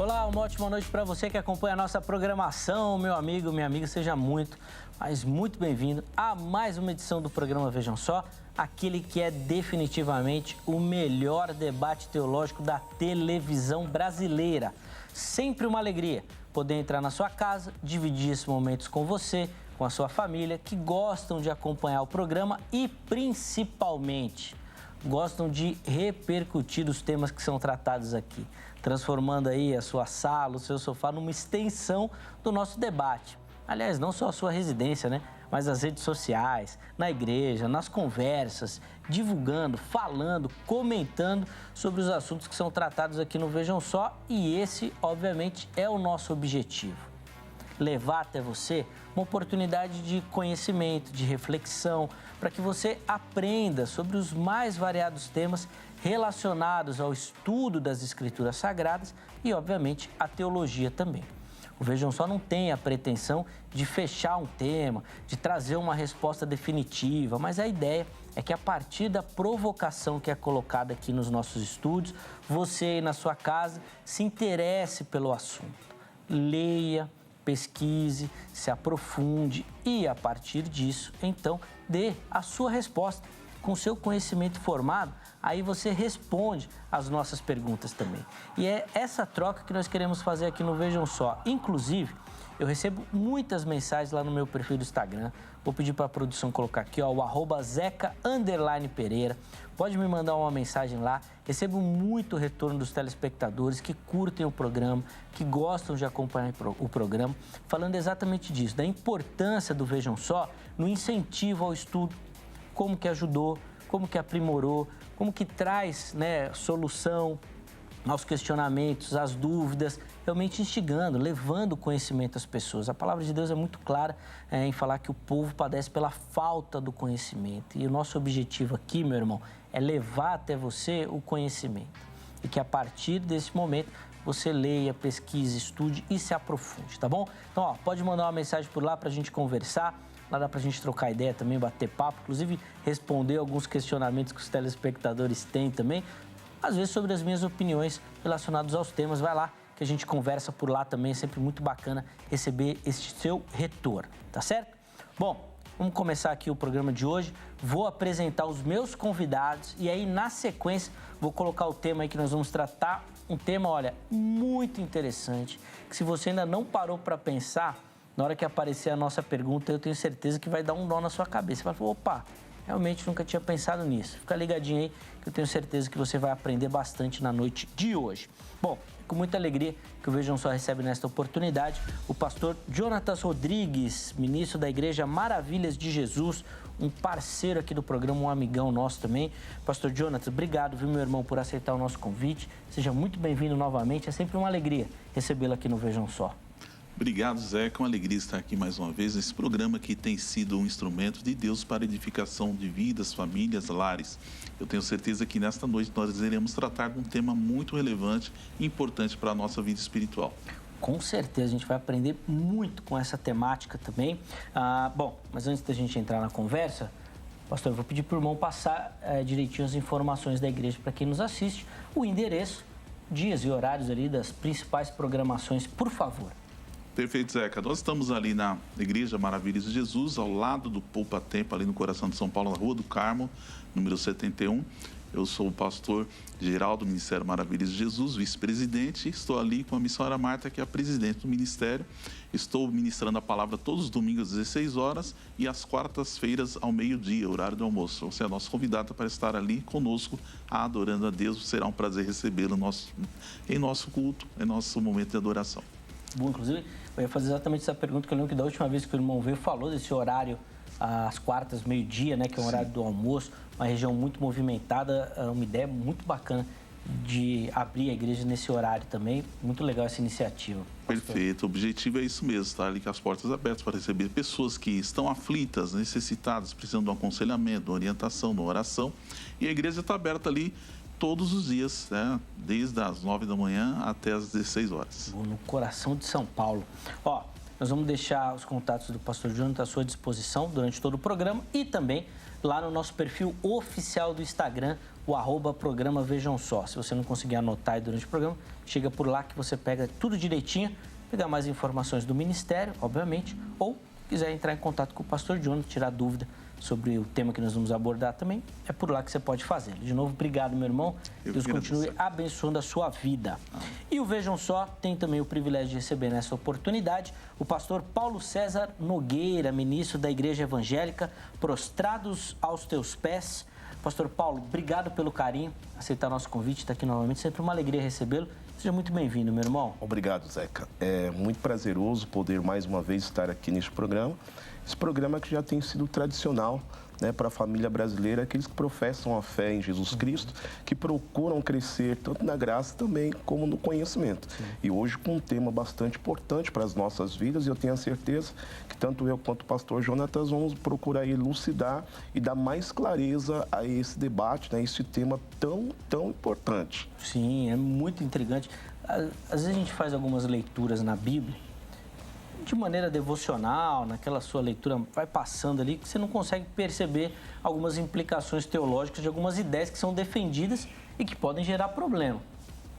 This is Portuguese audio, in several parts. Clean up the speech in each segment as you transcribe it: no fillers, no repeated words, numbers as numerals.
Olá, uma ótima noite para você que acompanha a nossa programação, meu amigo, minha amiga, seja muito, mas muito bem-vindo a mais uma edição do programa Vejam Só, aquele que é definitivamente o melhor debate teológico da televisão brasileira. Sempre uma alegria poder entrar na sua casa, dividir esses momentos com você, com a sua família, que gostam de acompanhar o programa e, principalmente, gostam de repercutir os temas que são tratados aqui, transformando aí a sua sala, o seu sofá numa extensão do nosso debate. Aliás, não só a sua residência, né? Mas as redes sociais, na igreja, nas conversas, divulgando, falando, comentando sobre os assuntos que são tratados aqui no Vejam Só. E esse, obviamente, é o nosso objetivo. Levar até você uma oportunidade de conhecimento, de reflexão, para que você aprenda sobre os mais variados temas relacionados ao estudo das Escrituras Sagradas e, obviamente, a teologia também. O Vejam Só não tem a pretensão de fechar um tema, de trazer uma resposta definitiva, mas a ideia é que a partir da provocação que é colocada aqui nos nossos estúdios, você aí na sua casa se interesse pelo assunto. Leia, pesquise, se aprofunde e, a partir disso, então, dê a sua resposta. Com o seu conhecimento formado, aí você responde às nossas perguntas também. E é essa troca que nós queremos fazer aqui no Vejam Só. Inclusive, eu recebo muitas mensagens lá no meu perfil do Instagram. Vou pedir para a produção colocar aqui, ó, o @zeca_pereira. Pode me mandar uma mensagem lá. Recebo muito retorno dos telespectadores que curtem o programa, que gostam de acompanhar o programa, falando exatamente disso, da importância do Vejam Só no incentivo ao estudo, como que ajudou, como que aprimorou, como que traz, né, solução aos questionamentos, às dúvidas, realmente instigando, levando conhecimento às pessoas. A palavra de Deus é muito clara em falar que o povo padece pela falta do conhecimento. E o nosso objetivo aqui, meu irmão, é levar até você o conhecimento. E que a partir desse momento você leia, pesquise, estude e se aprofunde, tá bom? Então, ó, pode mandar uma mensagem por lá para a gente conversar. Lá dá pra gente trocar ideia também, bater papo, inclusive responder alguns questionamentos que os telespectadores têm também, às vezes sobre as minhas opiniões relacionadas aos temas. Vai lá que a gente conversa por lá também, é sempre muito bacana receber este seu retorno, tá certo? Bom, vamos começar aqui o programa de hoje. Vou apresentar os meus convidados e aí, na sequência, vou colocar o tema aí que nós vamos tratar. Um tema, olha, muito interessante, que se você ainda não parou para pensar, na hora que aparecer a nossa pergunta, eu tenho certeza que vai dar um nó na sua cabeça. Você vai falar, opa, realmente nunca tinha pensado nisso. Fica ligadinho aí, que eu tenho certeza que você vai aprender bastante na noite de hoje. Bom, com muita alegria que o Vejam Só recebe nesta oportunidade o pastor Jonatas Rodrigues, ministro da Igreja Maravilhas de Jesus, um parceiro aqui do programa, um amigão nosso também. Pastor Jonatas, obrigado, viu, meu irmão, por aceitar o nosso convite. Seja muito bem-vindo novamente. É sempre uma alegria recebê-lo aqui no Vejam Só. Obrigado, Zé. É uma alegria estar aqui mais uma vez nesse programa que tem sido um instrumento de Deus para a edificação de vidas, famílias, lares. Eu tenho certeza que nesta noite nós iremos tratar de um tema muito relevante e importante para a nossa vida espiritual. Com certeza, a gente vai aprender muito com essa temática também. Bom, mas antes da gente entrar na conversa, pastor, eu vou pedir para o irmão passar direitinho as informações da igreja para quem nos assiste, o endereço, dias e horários ali das principais programações, por favor. Perfeito, Zeca. Nós estamos ali na Igreja Maravilhas de Jesus, ao lado do Poupa Tempo, ali no coração de São Paulo, na Rua do Carmo, número 71. Eu sou o pastor geral do Ministério Maravilhas de Jesus, vice-presidente. Estou ali com a missionária Marta, que é a presidente do ministério. Estou ministrando a palavra todos os domingos às 16 horas e às quartas-feiras ao meio-dia, horário do almoço. Você é nosso convidado para estar ali conosco, adorando a Deus. Será um prazer recebê-lo em nosso culto, em nosso momento de adoração. Bom, inclusive, eu ia fazer exatamente essa pergunta, que eu lembro que da última vez que o irmão veio, falou desse horário às quartas, meio-dia, né, que é o horário do almoço, uma região muito movimentada, uma ideia muito bacana de abrir a igreja nesse horário também. Muito legal essa iniciativa. Perfeito, o objetivo é isso mesmo, estar ali com as portas abertas para receber pessoas que estão aflitas, necessitadas, precisando de um aconselhamento, de uma orientação, de uma oração. E a igreja está aberta ali todos os dias, né? Desde as 9 da manhã até as 16 horas. No coração de São Paulo. Ó, Nós vamos deixar os contatos do pastor Jonathan à sua disposição durante todo o programa e também lá no nosso perfil oficial do Instagram, o @programa Vejam Só. Se você não conseguir anotar aí durante o programa, chega por lá que você pega tudo direitinho, pegar mais informações do ministério, obviamente, ou quiser entrar em contato com o pastor Jonathan, tirar dúvida sobre o tema que nós vamos abordar também, é por lá que você pode fazer. De novo, obrigado, meu irmão. Deus continue abençoando a sua vida. E o Vejam Só tem também o privilégio de receber nessa oportunidade o pastor Paulo César Nogueira, ministro da Igreja Evangélica, prostrados aos teus pés. Pastor Paulo, obrigado pelo carinho, aceitar nosso convite, estar aqui novamente, sempre uma alegria recebê-lo. Seja muito bem-vindo, meu irmão. Obrigado, Zeca. É muito prazeroso poder mais uma vez estar aqui neste programa. Esse programa que já tem sido tradicional, né, para a família brasileira, aqueles que professam a fé em Jesus Cristo, que procuram crescer tanto na graça também como no conhecimento. E hoje com um tema bastante importante para as nossas vidas, e eu tenho a certeza que tanto eu quanto o pastor Jonatas vamos procurar elucidar e dar mais clareza a esse debate, né, esse tema tão importante. Sim, é muito intrigante. Às vezes a gente faz algumas leituras na Bíblia, de maneira devocional, naquela sua leitura, vai passando ali, que você não consegue perceber algumas implicações teológicas de algumas ideias que são defendidas e que podem gerar problema.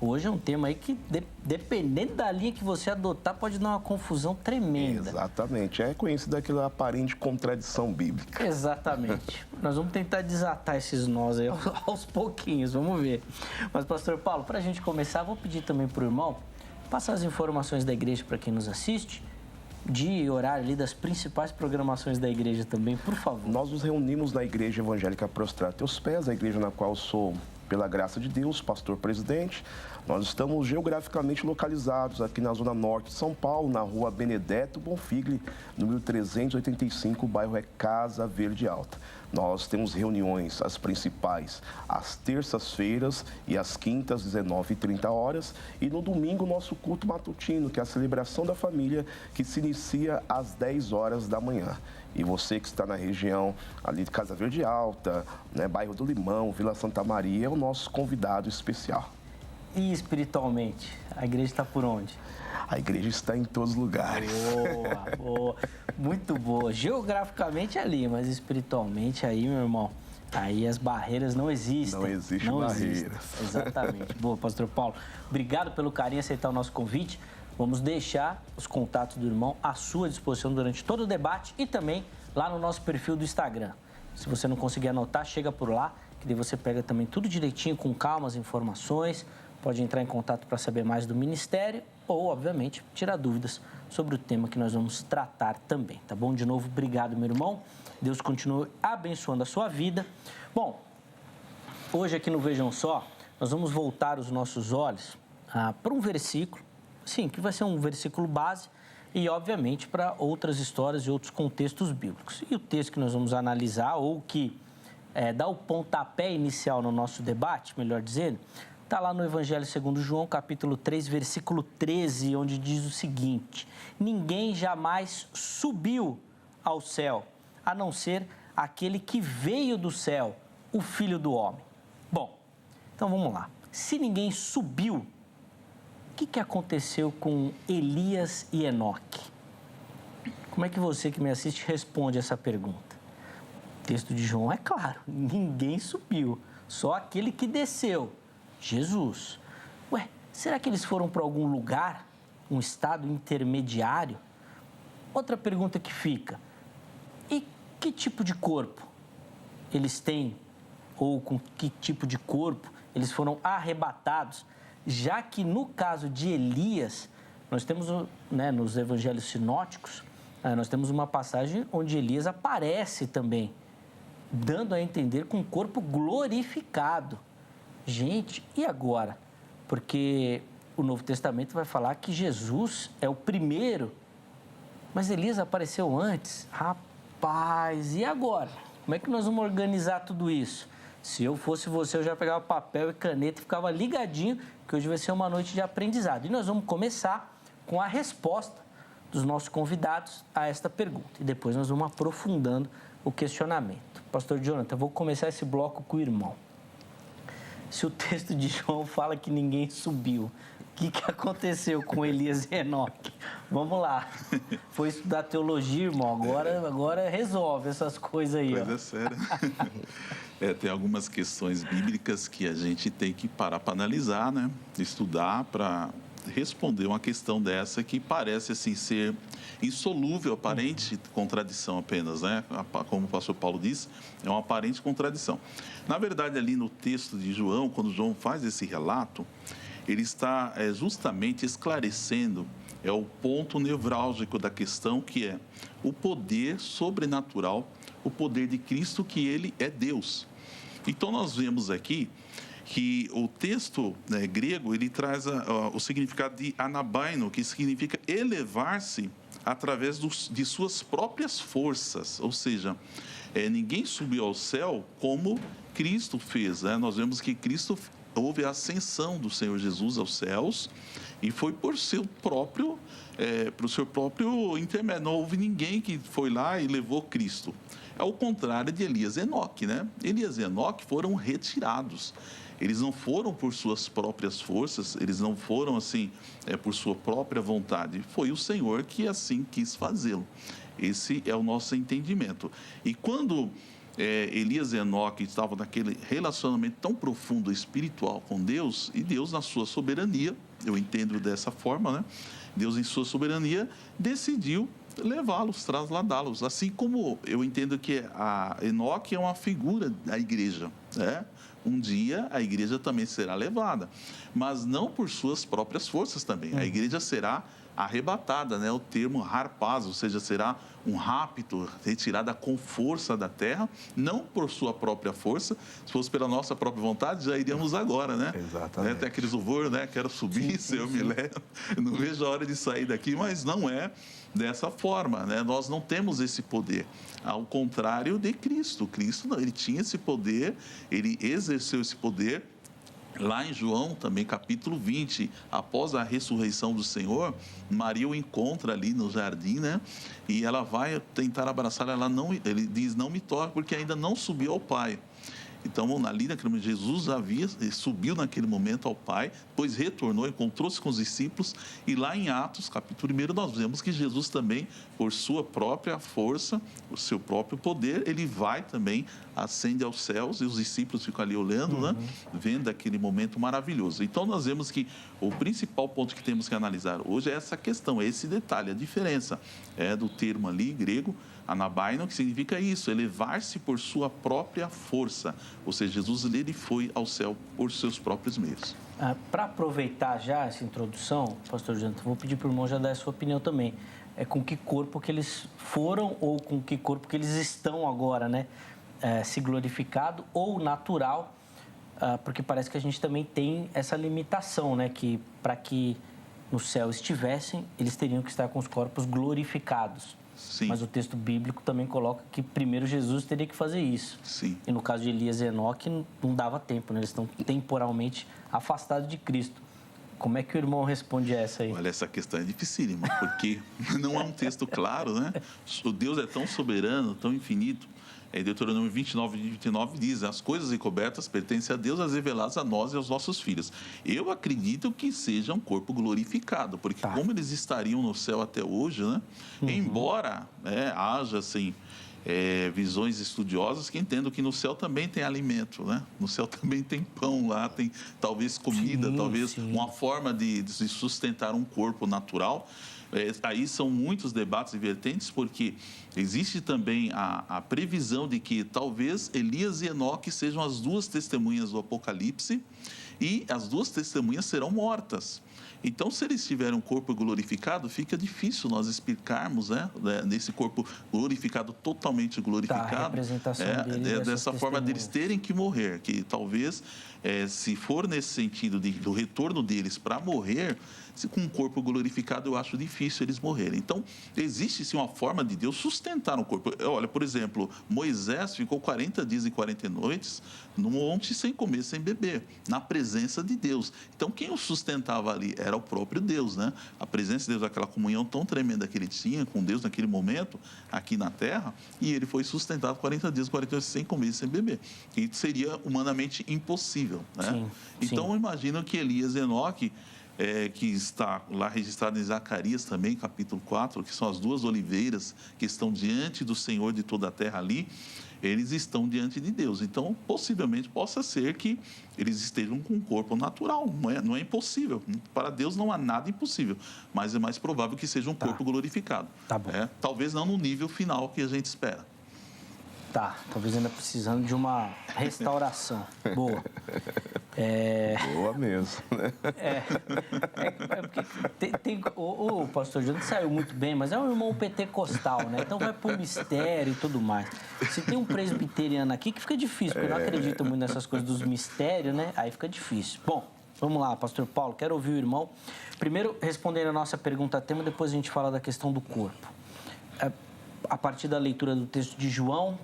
Hoje é um tema aí que, dependendo da linha que você adotar, pode dar uma confusão tremenda. Exatamente. É conhecida aquela aparente contradição bíblica. Exatamente. Nós vamos tentar desatar esses nós aí aos pouquinhos, vamos ver. Mas, pastor Paulo, para a gente começar, vou pedir também para o irmão passar as informações da igreja para quem nos assiste, de horário ali das principais programações da igreja também, por favor. Nós nos reunimos na Igreja Evangélica Prostrado a Teus Pés, a igreja na qual sou, pela graça de Deus, pastor-presidente. Nós estamos geograficamente localizados aqui na zona norte de São Paulo, na rua Benedetto Bonfigli, número 385, o bairro é Casa Verde Alta. Nós temos reuniões, as principais, às terças-feiras e às quintas, 19h30. E no domingo, nosso culto matutino, que é a celebração da família, que se inicia às 10 horas da manhã. E você que está na região ali de Casa Verde Alta, né, bairro do Limão, Vila Santa Maria, é o nosso convidado especial. E espiritualmente, a igreja está por onde? A igreja está em todos os lugares. Boa, boa. Muito boa. Geograficamente ali, mas espiritualmente aí, meu irmão, aí as barreiras não existem. Não existem barreiras. Exatamente. Boa, pastor Paulo. Obrigado pelo carinho em aceitar o nosso convite. Vamos deixar os contatos do irmão à sua disposição durante todo o debate e também lá no nosso perfil do Instagram. Se você não conseguir anotar, chega por lá, que daí você pega também tudo direitinho, com calma, as informações. Pode entrar em contato para saber mais do ministério ou, obviamente, tirar dúvidas sobre o tema que nós vamos tratar também, tá bom? De novo, obrigado, meu irmão. Deus continue abençoando a sua vida. Bom, hoje aqui no Vejam Só, nós vamos voltar os nossos olhos para um versículo, sim, que vai ser um versículo base e, obviamente, para outras histórias e outros contextos bíblicos. E o texto que nós vamos analisar, ou que dá o pontapé inicial no nosso debate, melhor dizendo, está lá no Evangelho segundo João, capítulo 3, versículo 13, onde diz o seguinte: ninguém jamais subiu ao céu, a não ser aquele que veio do céu, o Filho do Homem. Bom, então vamos lá. Se ninguém subiu, o que aconteceu com Elias e Enoque? Como é que você que me assiste responde essa pergunta? O texto de João é claro, ninguém subiu, só aquele que desceu, Jesus. Ué, será que eles foram para algum lugar, um estado intermediário? Outra pergunta que fica: e que tipo de corpo eles têm? Ou com que tipo de corpo eles foram arrebatados? Já que no caso de Elias, nós temos, né, nos evangelhos sinóticos, nós temos uma passagem onde Elias aparece também, dando a entender com o corpo glorificado. Gente, e agora? Porque o Novo Testamento vai falar que Jesus é o primeiro, mas Elias apareceu antes. Rapaz, e agora? Como é que nós vamos organizar tudo isso? Se eu fosse você, eu já pegava papel e caneta e ficava ligadinho, que hoje vai ser uma noite de aprendizado. E nós vamos começar com a resposta dos nossos convidados a esta pergunta. E depois nós vamos aprofundando o questionamento. Pastor Jonathan, eu vou começar esse bloco com o irmão. Se o texto de João fala que ninguém subiu, o que aconteceu com Elias e Enoque? Vamos lá. Foi estudar teologia, irmão. Agora resolve essas coisas aí. Coisa séria. Tem algumas questões bíblicas que a gente tem que parar para analisar, né? Estudar para responder uma questão dessa que parece assim ser insolúvel, aparente contradição apenas, né? Como o pastor Paulo disse, é uma aparente contradição. Na verdade, ali no texto de João, quando João faz esse relato, ele está justamente esclarecendo o ponto nevrálgico da questão, que é o poder sobrenatural, o poder de Cristo, que ele é Deus. Então, nós vemos aqui que o texto grego, ele traz o significado de anabaino, que significa elevar-se através de suas próprias forças, ou seja, ninguém subiu ao céu como Cristo fez, né? Nós vemos que Cristo houve a ascensão do Senhor Jesus aos céus e foi por seu próprio intermédio. Não houve ninguém que foi lá e levou Cristo. Ao contrário de Elias e Enoque, né? Elias e Enoque foram retirados. Eles não foram por suas próprias forças, eles não foram assim por sua própria vontade. Foi o Senhor que assim quis fazê-lo. Esse é o nosso entendimento. E quando Elias e Enoque estavam naquele relacionamento tão profundo espiritual com Deus, e Deus na sua soberania, eu entendo dessa forma, né? Deus em sua soberania decidiu levá-los, trasladá-los. Assim como eu entendo que a Enoque é uma figura da igreja, né? Um dia a igreja também será levada, mas não por suas próprias forças também. A igreja será arrebatada, né? O termo harpaz, ou seja, será um rapto, retirada com força da terra, não por sua própria força. Se fosse pela nossa própria vontade, já iríamos agora, né? Exatamente. Tem aqueles louvor, né? Quero subir, Senhor, me leva. Não vejo a hora de sair daqui, mas não é dessa forma, né? Nós não temos esse poder. Ao contrário de Cristo. Cristo, não, ele tinha esse poder, ele exerceu esse poder. Lá em João, também, capítulo 20, após a ressurreição do Senhor, Maria o encontra ali no jardim, né? E ela vai tentar abraçá-lo, ele diz, não me toque, porque ainda não subiu ao Pai. Então, ali naquele momento, Jesus subiu naquele momento ao Pai, depois retornou, encontrou-se com os discípulos, e lá em Atos, capítulo 1, nós vemos que Jesus também, por sua própria força, o seu próprio poder, ele vai também, ascende aos céus, e os discípulos ficam ali olhando, né? Vendo aquele momento maravilhoso. Então, nós vemos que o principal ponto que temos que analisar hoje é essa questão, é esse detalhe, a diferença do termo ali, grego, anabaino, que significa isso, elevar-se por sua própria força. Ou seja, Jesus ele foi ao céu por seus próprios meios. Para aproveitar já essa introdução, pastor Jonathan, vou pedir para o irmão já dar a sua opinião também. Com que corpo que eles foram ou com que corpo que eles estão agora, né? Se glorificado ou natural, porque parece que a gente também tem essa limitação, né? Que para que no céu estivessem, eles teriam que estar com os corpos glorificados. Sim. Mas o texto bíblico também coloca que primeiro Jesus teria que fazer isso. Sim. E no caso de Elias e Enoque, não dava tempo, né? Eles estão temporalmente afastados de Cristo. Como é que o irmão responde a essa aí? Olha, essa questão é dificílima, porque não é um texto claro, né? O Deus é tão soberano, tão infinito. Deuteronômio 29 e 29 diz, as coisas encobertas pertencem a Deus, as reveladas a nós e aos nossos filhos. Eu acredito que seja um corpo glorificado, porque como eles estariam no céu até hoje, né? Embora haja, assim, visões estudiosas que entendam que no céu também tem alimento, né? No céu também tem pão lá, tem talvez comida, talvez uma forma de sustentar um corpo natural. Aí são muitos debates e vertentes, porque existe também a previsão de que talvez Elias e Enoque sejam as duas testemunhas do Apocalipse e as duas testemunhas serão mortas. Então, se eles tiverem um corpo glorificado, fica difícil nós explicarmos, né, nesse corpo glorificado, totalmente glorificado, a representação dessa forma deles terem que morrer, que talvez, se for nesse sentido do retorno deles para morrer, com um corpo glorificado, eu acho difícil eles morrerem. Então, existe sim uma forma de Deus sustentar um corpo. Olha, por exemplo, Moisés ficou 40 dias e 40 noites no monte sem comer, sem beber, na presença de Deus. Então, quem o sustentava ali era o próprio Deus, né? A presença de Deus, aquela comunhão tão tremenda que ele tinha com Deus naquele momento, aqui na terra, e ele foi sustentado 40 dias e 40 noites sem comer e sem beber. E seria humanamente impossível, né? Sim, então, eu imagino que Elias e Enoque que está lá registrado em Zacarias também, capítulo 4, que são as duas oliveiras que estão diante do Senhor de toda a terra ali, eles estão diante de Deus. Então, possivelmente, possa ser que eles estejam com um corpo natural. Não é impossível. Para Deus não há nada impossível, mas é mais provável que seja um corpo glorificado. Tá bom. Talvez não no nível final que a gente espera. Tá, talvez ainda precisando de uma restauração. Boa. Boa mesmo, né? Porque o pastor Júnior saiu muito bem, mas é um irmão pentecostal, né? Então vai pro mistério e tudo mais. Se tem um presbiteriano aqui que fica difícil, porque não acredita muito nessas coisas dos mistérios, né? Aí fica difícil. Bom, vamos lá, pastor Paulo, quero ouvir o irmão. Primeiro, respondendo a nossa pergunta tema, depois a gente fala da questão do corpo. A partir da leitura do texto de João,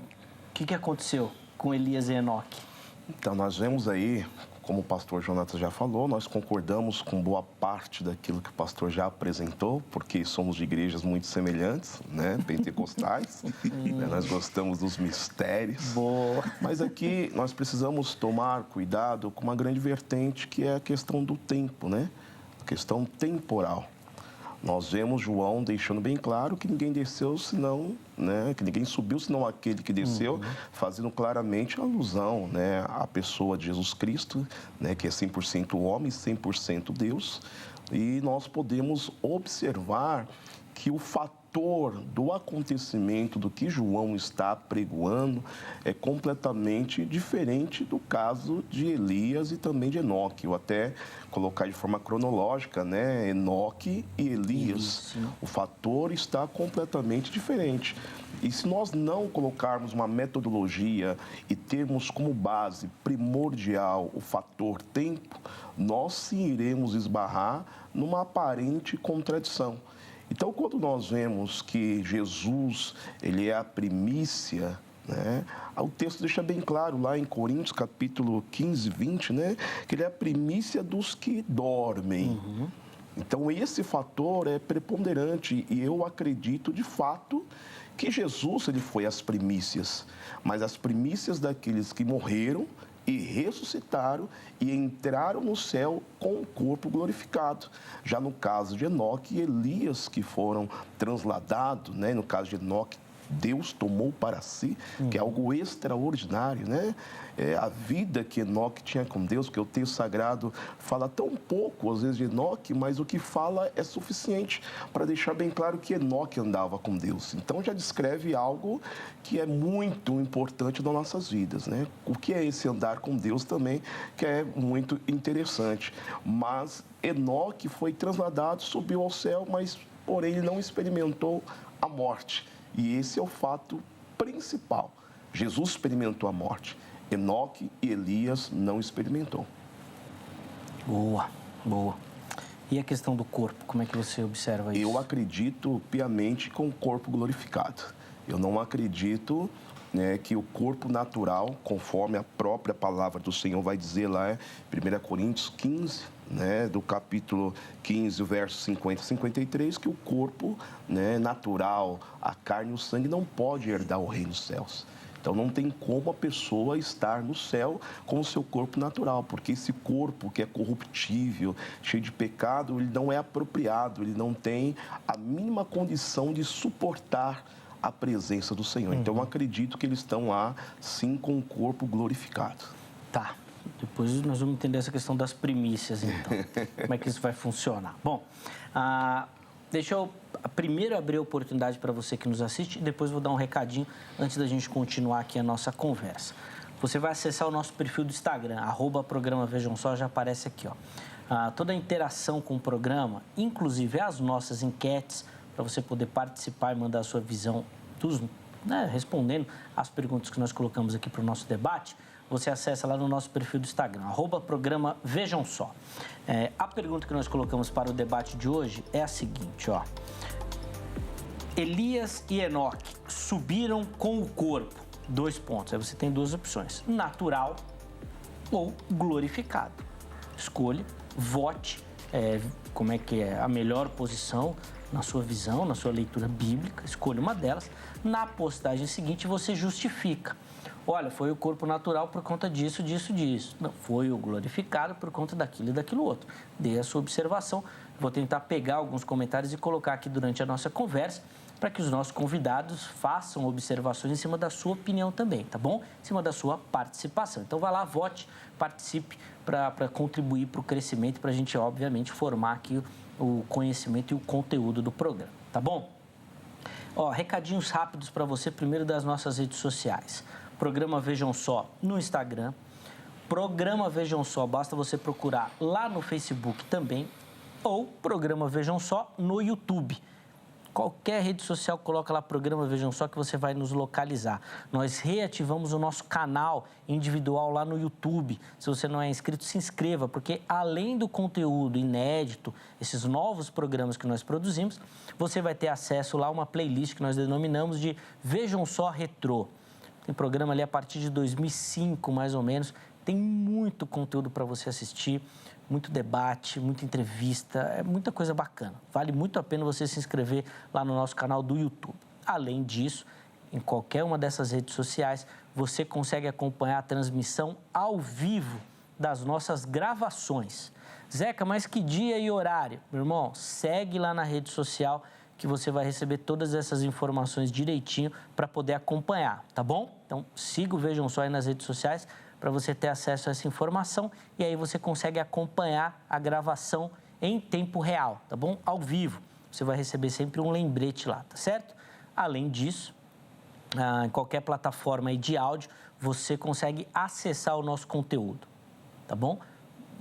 o que aconteceu com Elias e Enoque? Então, nós vemos aí, como o pastor Jonathan já falou, nós concordamos com boa parte daquilo que o pastor já apresentou, porque somos de igrejas muito semelhantes, né? Pentecostais, né? Nós gostamos dos mistérios. Boa. Mas aqui nós precisamos tomar cuidado com uma grande vertente, que é a questão do tempo, né? A questão temporal. Nós vemos João deixando bem claro que ninguém desceu senão, né, que ninguém subiu senão aquele que desceu, fazendo claramente alusão, né, à pessoa de Jesus Cristo, né, que é 100% homem, 100% Deus. E nós podemos observar que o fator do acontecimento do que João está pregoando é completamente diferente do caso de Elias e também de Enoque. Eu até colocar de forma cronológica, né? Enoque e Elias. O fator está completamente diferente. E se nós não colocarmos uma metodologia e termos como base primordial o fator tempo, nós sim iremos esbarrar numa aparente contradição. Então, quando nós vemos que Jesus, ele é a primícia, né? O texto deixa bem claro lá em Coríntios, capítulo 15, 20, né? Que ele é a primícia dos que dormem. Então, esse fator é preponderante e eu acredito, de fato, que Jesus, ele foi as primícias, mas as primícias daqueles que morreram e ressuscitaram e entraram no céu com o corpo glorificado. Já no caso de Enoque e Elias, que foram transladados, né? No caso de Enoque, Deus tomou para si, que é algo extraordinário, né? A vida que Enoque tinha com Deus, porque o texto sagrado fala tão pouco, às vezes, de Enoque, mas o que fala é suficiente para deixar bem claro que Enoque andava com Deus. Então, já descreve algo que é muito importante nas nossas vidas, né? O que é esse andar com Deus também, que é muito interessante. Mas Enoque foi transladado, subiu ao céu, mas, porém, ele não experimentou a morte. E esse é o fato principal. Jesus experimentou a morte. Enoque e Elias não experimentou. Boa, boa. E a questão do corpo, como é que você observa isso? Eu acredito piamente com o corpo glorificado. Eu não acredito, né, que o corpo natural, conforme a própria palavra do Senhor vai dizer lá em 1 Coríntios 15, né, do capítulo 15, versos 50 e 53, que o corpo, né, natural, a carne e o sangue não pode herdar o reino dos céus. Então, não tem como a pessoa estar no céu com o seu corpo natural, porque esse corpo que é corruptível, cheio de pecado, ele não é apropriado, ele não tem a mínima condição de suportar a presença do Senhor. Então, eu acredito que eles estão lá, sim, com o corpo glorificado. Tá. Depois nós vamos entender essa questão das primícias, então. Como é que isso vai funcionar? Bom, deixa eu primeiro abrir a oportunidade para você que nos assiste e depois vou dar um recadinho antes da gente continuar aqui a nossa conversa. Você vai acessar o nosso perfil do Instagram, @programa Vejam Só, já aparece aqui, ó. Toda a interação com o programa, inclusive as nossas enquetes, para você poder participar e mandar a sua visão, respondendo as perguntas que nós colocamos aqui para o nosso debate, você acessa lá no nosso perfil do Instagram, @programa Vejam Só. A pergunta que nós colocamos para o debate de hoje é a seguinte, ó. Elias e Enoque subiram com o corpo. 2 pontos. Aí você tem 2 opções: natural ou glorificado. Escolha, vote, como é que é a melhor posição na sua visão, na sua leitura bíblica. Escolha uma delas. Na postagem seguinte, você justifica olha, foi o corpo natural por conta disso, disso, disso. Não, foi o glorificado por conta daquilo e daquilo outro. Dê a sua observação. Vou tentar pegar alguns comentários e colocar aqui durante a nossa conversa para que os nossos convidados façam observações em cima da sua opinião também, tá bom? Em cima da sua participação. Então, vá lá, vote, participe para contribuir para o crescimento, para a gente, obviamente, formar aqui o conhecimento e o conteúdo do programa, tá bom? Ó, recadinhos rápidos para você, primeiro das nossas redes sociais. Programa Vejam Só no Instagram. Programa Vejam Só, basta você procurar lá no Facebook também. Ou Programa Vejam Só no YouTube. Qualquer rede social, coloca lá Programa Vejam Só que você vai nos localizar. Nós reativamos o nosso canal individual lá no YouTube. Se você não é inscrito, se inscreva, porque além do conteúdo inédito, esses novos programas que nós produzimos, você vai ter acesso lá a uma playlist que nós denominamos de Vejam Só Retrô. Tem programa ali a partir de 2005, mais ou menos. Tem muito conteúdo para você assistir, muito debate, muita entrevista, é muita coisa bacana. Vale muito a pena você se inscrever lá no nosso canal do YouTube. Além disso, em qualquer uma dessas redes sociais, você consegue acompanhar a transmissão ao vivo das nossas gravações. Zeca, mas que dia e horário? Meu irmão, segue lá na rede social que você vai receber todas essas informações direitinho para poder acompanhar, tá bom? Então, siga o Vejam Só aí nas redes sociais para você ter acesso a essa informação e aí você consegue acompanhar a gravação em tempo real, tá bom? Ao vivo. Você vai receber sempre um lembrete lá, tá certo? Além disso, em qualquer plataforma aí de áudio, você consegue acessar o nosso conteúdo, tá bom?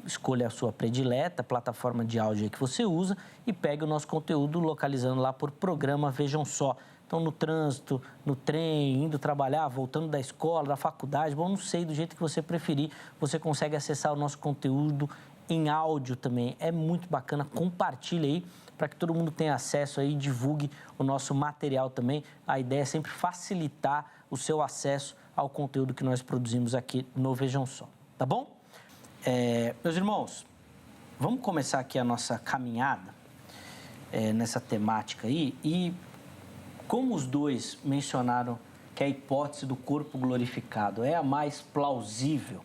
Escolha a sua predileta, a plataforma de áudio aí que você usa e pegue o nosso conteúdo localizando lá por Programa Vejam Só. Então, no trânsito, no trem, indo trabalhar, voltando da escola, da faculdade, bom, não sei, do jeito que você preferir, você consegue acessar o nosso conteúdo em áudio também. É muito bacana, compartilhe aí para que todo mundo tenha acesso aí, divulgue o nosso material também. A ideia é sempre facilitar o seu acesso ao conteúdo que nós produzimos aqui no Vejam Só, tá bom? Meus irmãos, vamos começar aqui a nossa caminhada nessa temática aí e como os dois mencionaram que a hipótese do corpo glorificado é a mais plausível,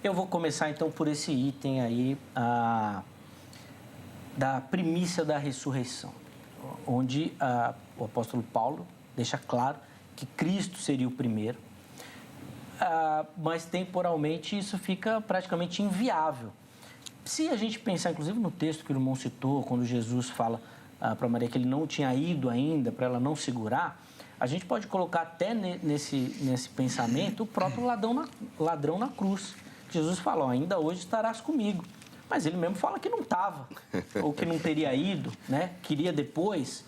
eu vou começar então por esse item aí da primícia da ressurreição, onde o apóstolo Paulo deixa claro que Cristo seria o primeiro, mas temporalmente isso fica praticamente inviável. Se a gente pensar, inclusive, no texto que o irmão citou, quando Jesus fala para Maria que ele não tinha ido ainda, para ela não segurar, a gente pode colocar até nesse pensamento o próprio ladrão na cruz. Jesus fala, ainda hoje estarás comigo. Mas ele mesmo fala que não estava, ou que não teria ido, né? Queria depois.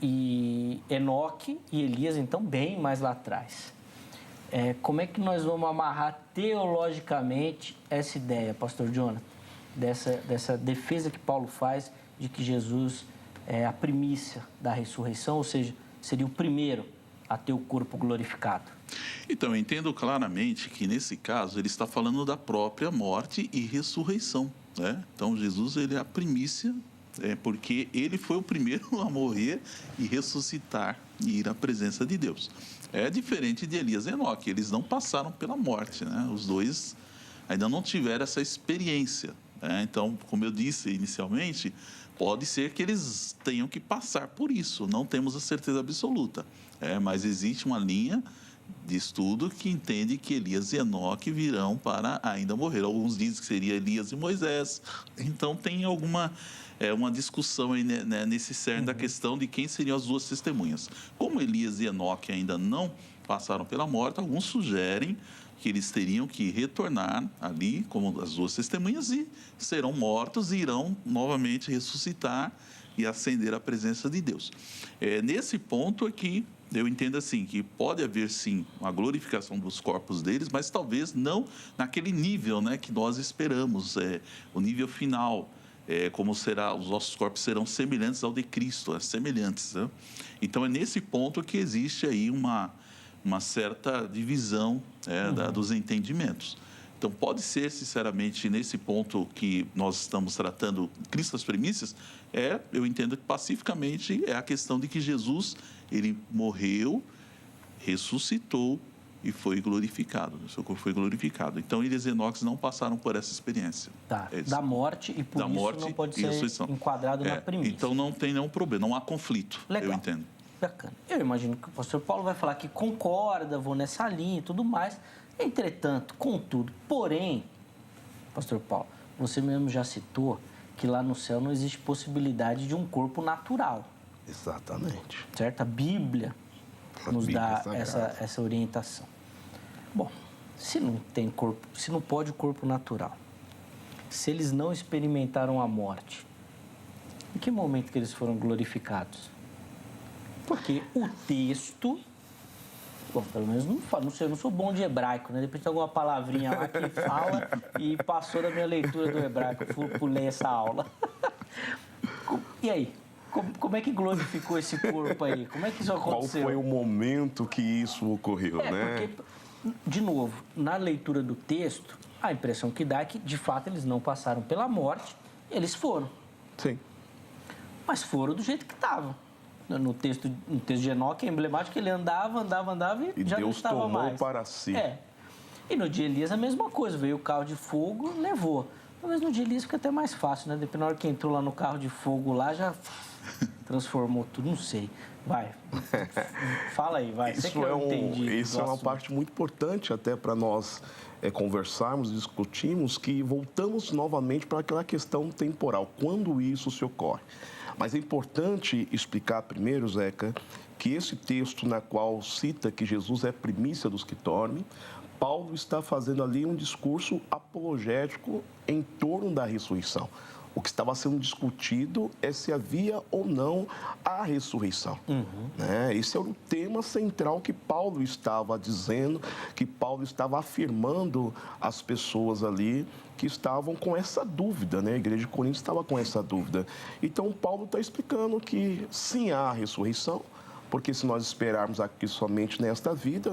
E Enoque e Elias, então, bem mais lá atrás. Como é que nós vamos amarrar teologicamente essa ideia, pastor Jonathan, dessa defesa que Paulo faz de que Jesus é a primícia da ressurreição, ou seja, seria o primeiro a ter o corpo glorificado? Então, eu entendo claramente que, nesse caso, ele está falando da própria morte e ressurreição, né? Então, Jesus, ele é a primícia, porque ele foi o primeiro a morrer e ressuscitar e ir à presença de Deus. É diferente de Elias e Enoque, eles não passaram pela morte, né? Os dois ainda não tiveram essa experiência, né? Então, como eu disse inicialmente, pode ser que eles tenham que passar por isso, não temos a certeza absoluta, mas existe uma linha de estudo que entende que Elias e Enoque virão para ainda morrer. Alguns dizem que seria Elias e Moisés, então tem uma discussão aí, né, nesse cerne da questão de quem seriam as duas testemunhas. Como Elias e Enoque ainda não passaram pela morte, alguns sugerem que eles teriam que retornar ali como as duas testemunhas e serão mortos e irão novamente ressuscitar e ascender à presença de Deus. Nesse ponto aqui, eu entendo assim, que pode haver sim uma glorificação dos corpos deles, mas talvez não naquele nível, né, que nós esperamos, o nível final, como será, os nossos corpos serão semelhantes ao de Cristo, semelhantes, né? Então é nesse ponto que existe aí uma certa divisão dos entendimentos. Então, pode ser, sinceramente, nesse ponto que nós estamos tratando, Cristo as primícias, eu entendo que pacificamente é a questão de que Jesus, ele morreu, ressuscitou e foi glorificado. O seu corpo foi glorificado. Então, Elias e Enoque não passaram por essa experiência. Tá, da morte, e por isso não pode ser enquadrado na primícia. Então, não tem nenhum problema, não há conflito. Legal. Eu entendo. Bacana. Eu imagino que o pastor Paulo vai falar que concorda, vou nessa linha e tudo mais. Entretanto, contudo, porém, pastor Paulo, você mesmo já citou que lá no céu não existe possibilidade de um corpo natural. Exatamente. Certo? A Bíblia nos dá essa orientação. Bom, se não tem corpo, se não pode o corpo natural, se eles não experimentaram a morte, em que momento que eles foram glorificados? Porque o texto, bom, pelo menos não sei, eu não sou bom de hebraico, né? Depois tem alguma palavrinha lá que fala e passou da minha leitura do hebraico, pulei essa aula. E aí? Como é que glorificou esse corpo aí? Como é que isso aconteceu? Qual foi o momento que isso ocorreu, né? Porque, de novo, na leitura do texto, a impressão que dá é que, de fato, eles não passaram pela morte, eles foram. Sim. Mas foram do jeito que estavam. No texto de Enoque é emblemático que ele andava e já Deus não estava mais. Deus tomou para si. E no de Elias a mesma coisa, veio o carro de fogo, levou. Talvez no de Elias fica até mais fácil, né? Depois na hora que entrou lá no carro de fogo lá, já transformou tudo, não sei. Vai, fala aí, vai. Isso é uma parte muito importante até para nós conversarmos, discutirmos, que voltamos novamente para aquela questão temporal, quando isso se ocorre. Mas é importante explicar primeiro, Zeca, que esse texto na qual cita que Jesus é primícia dos que dormem, Paulo está fazendo ali um discurso apologético em torno da ressurreição. O que estava sendo discutido é se havia ou não a ressurreição. Né? Esse era o tema central que Paulo estava dizendo, que Paulo estava afirmando às pessoas ali que estavam com essa dúvida, né? A igreja de Corinto estava com essa dúvida. Então, Paulo está explicando que sim, há a ressurreição, porque se nós esperarmos aqui somente nesta vida,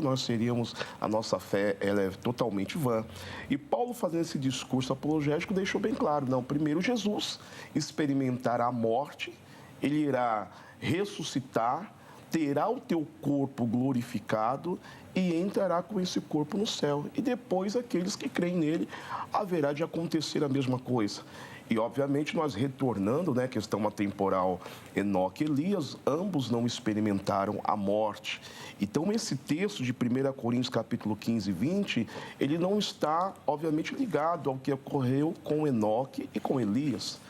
a nossa fé ela é totalmente vã. E Paulo, fazendo esse discurso apologético, deixou bem claro, não, primeiro Jesus experimentará a morte, ele irá ressuscitar, terá o teu corpo glorificado e entrará com esse corpo no céu. E depois, aqueles que creem nele, haverá de acontecer a mesma coisa. E, obviamente, nós retornando, né, questão atemporal, Enoque e Elias, ambos não experimentaram a morte. Então, esse texto de 1 Coríntios, capítulo 15 e 20, ele não está, obviamente, ligado ao que ocorreu com Enoque e com Elias.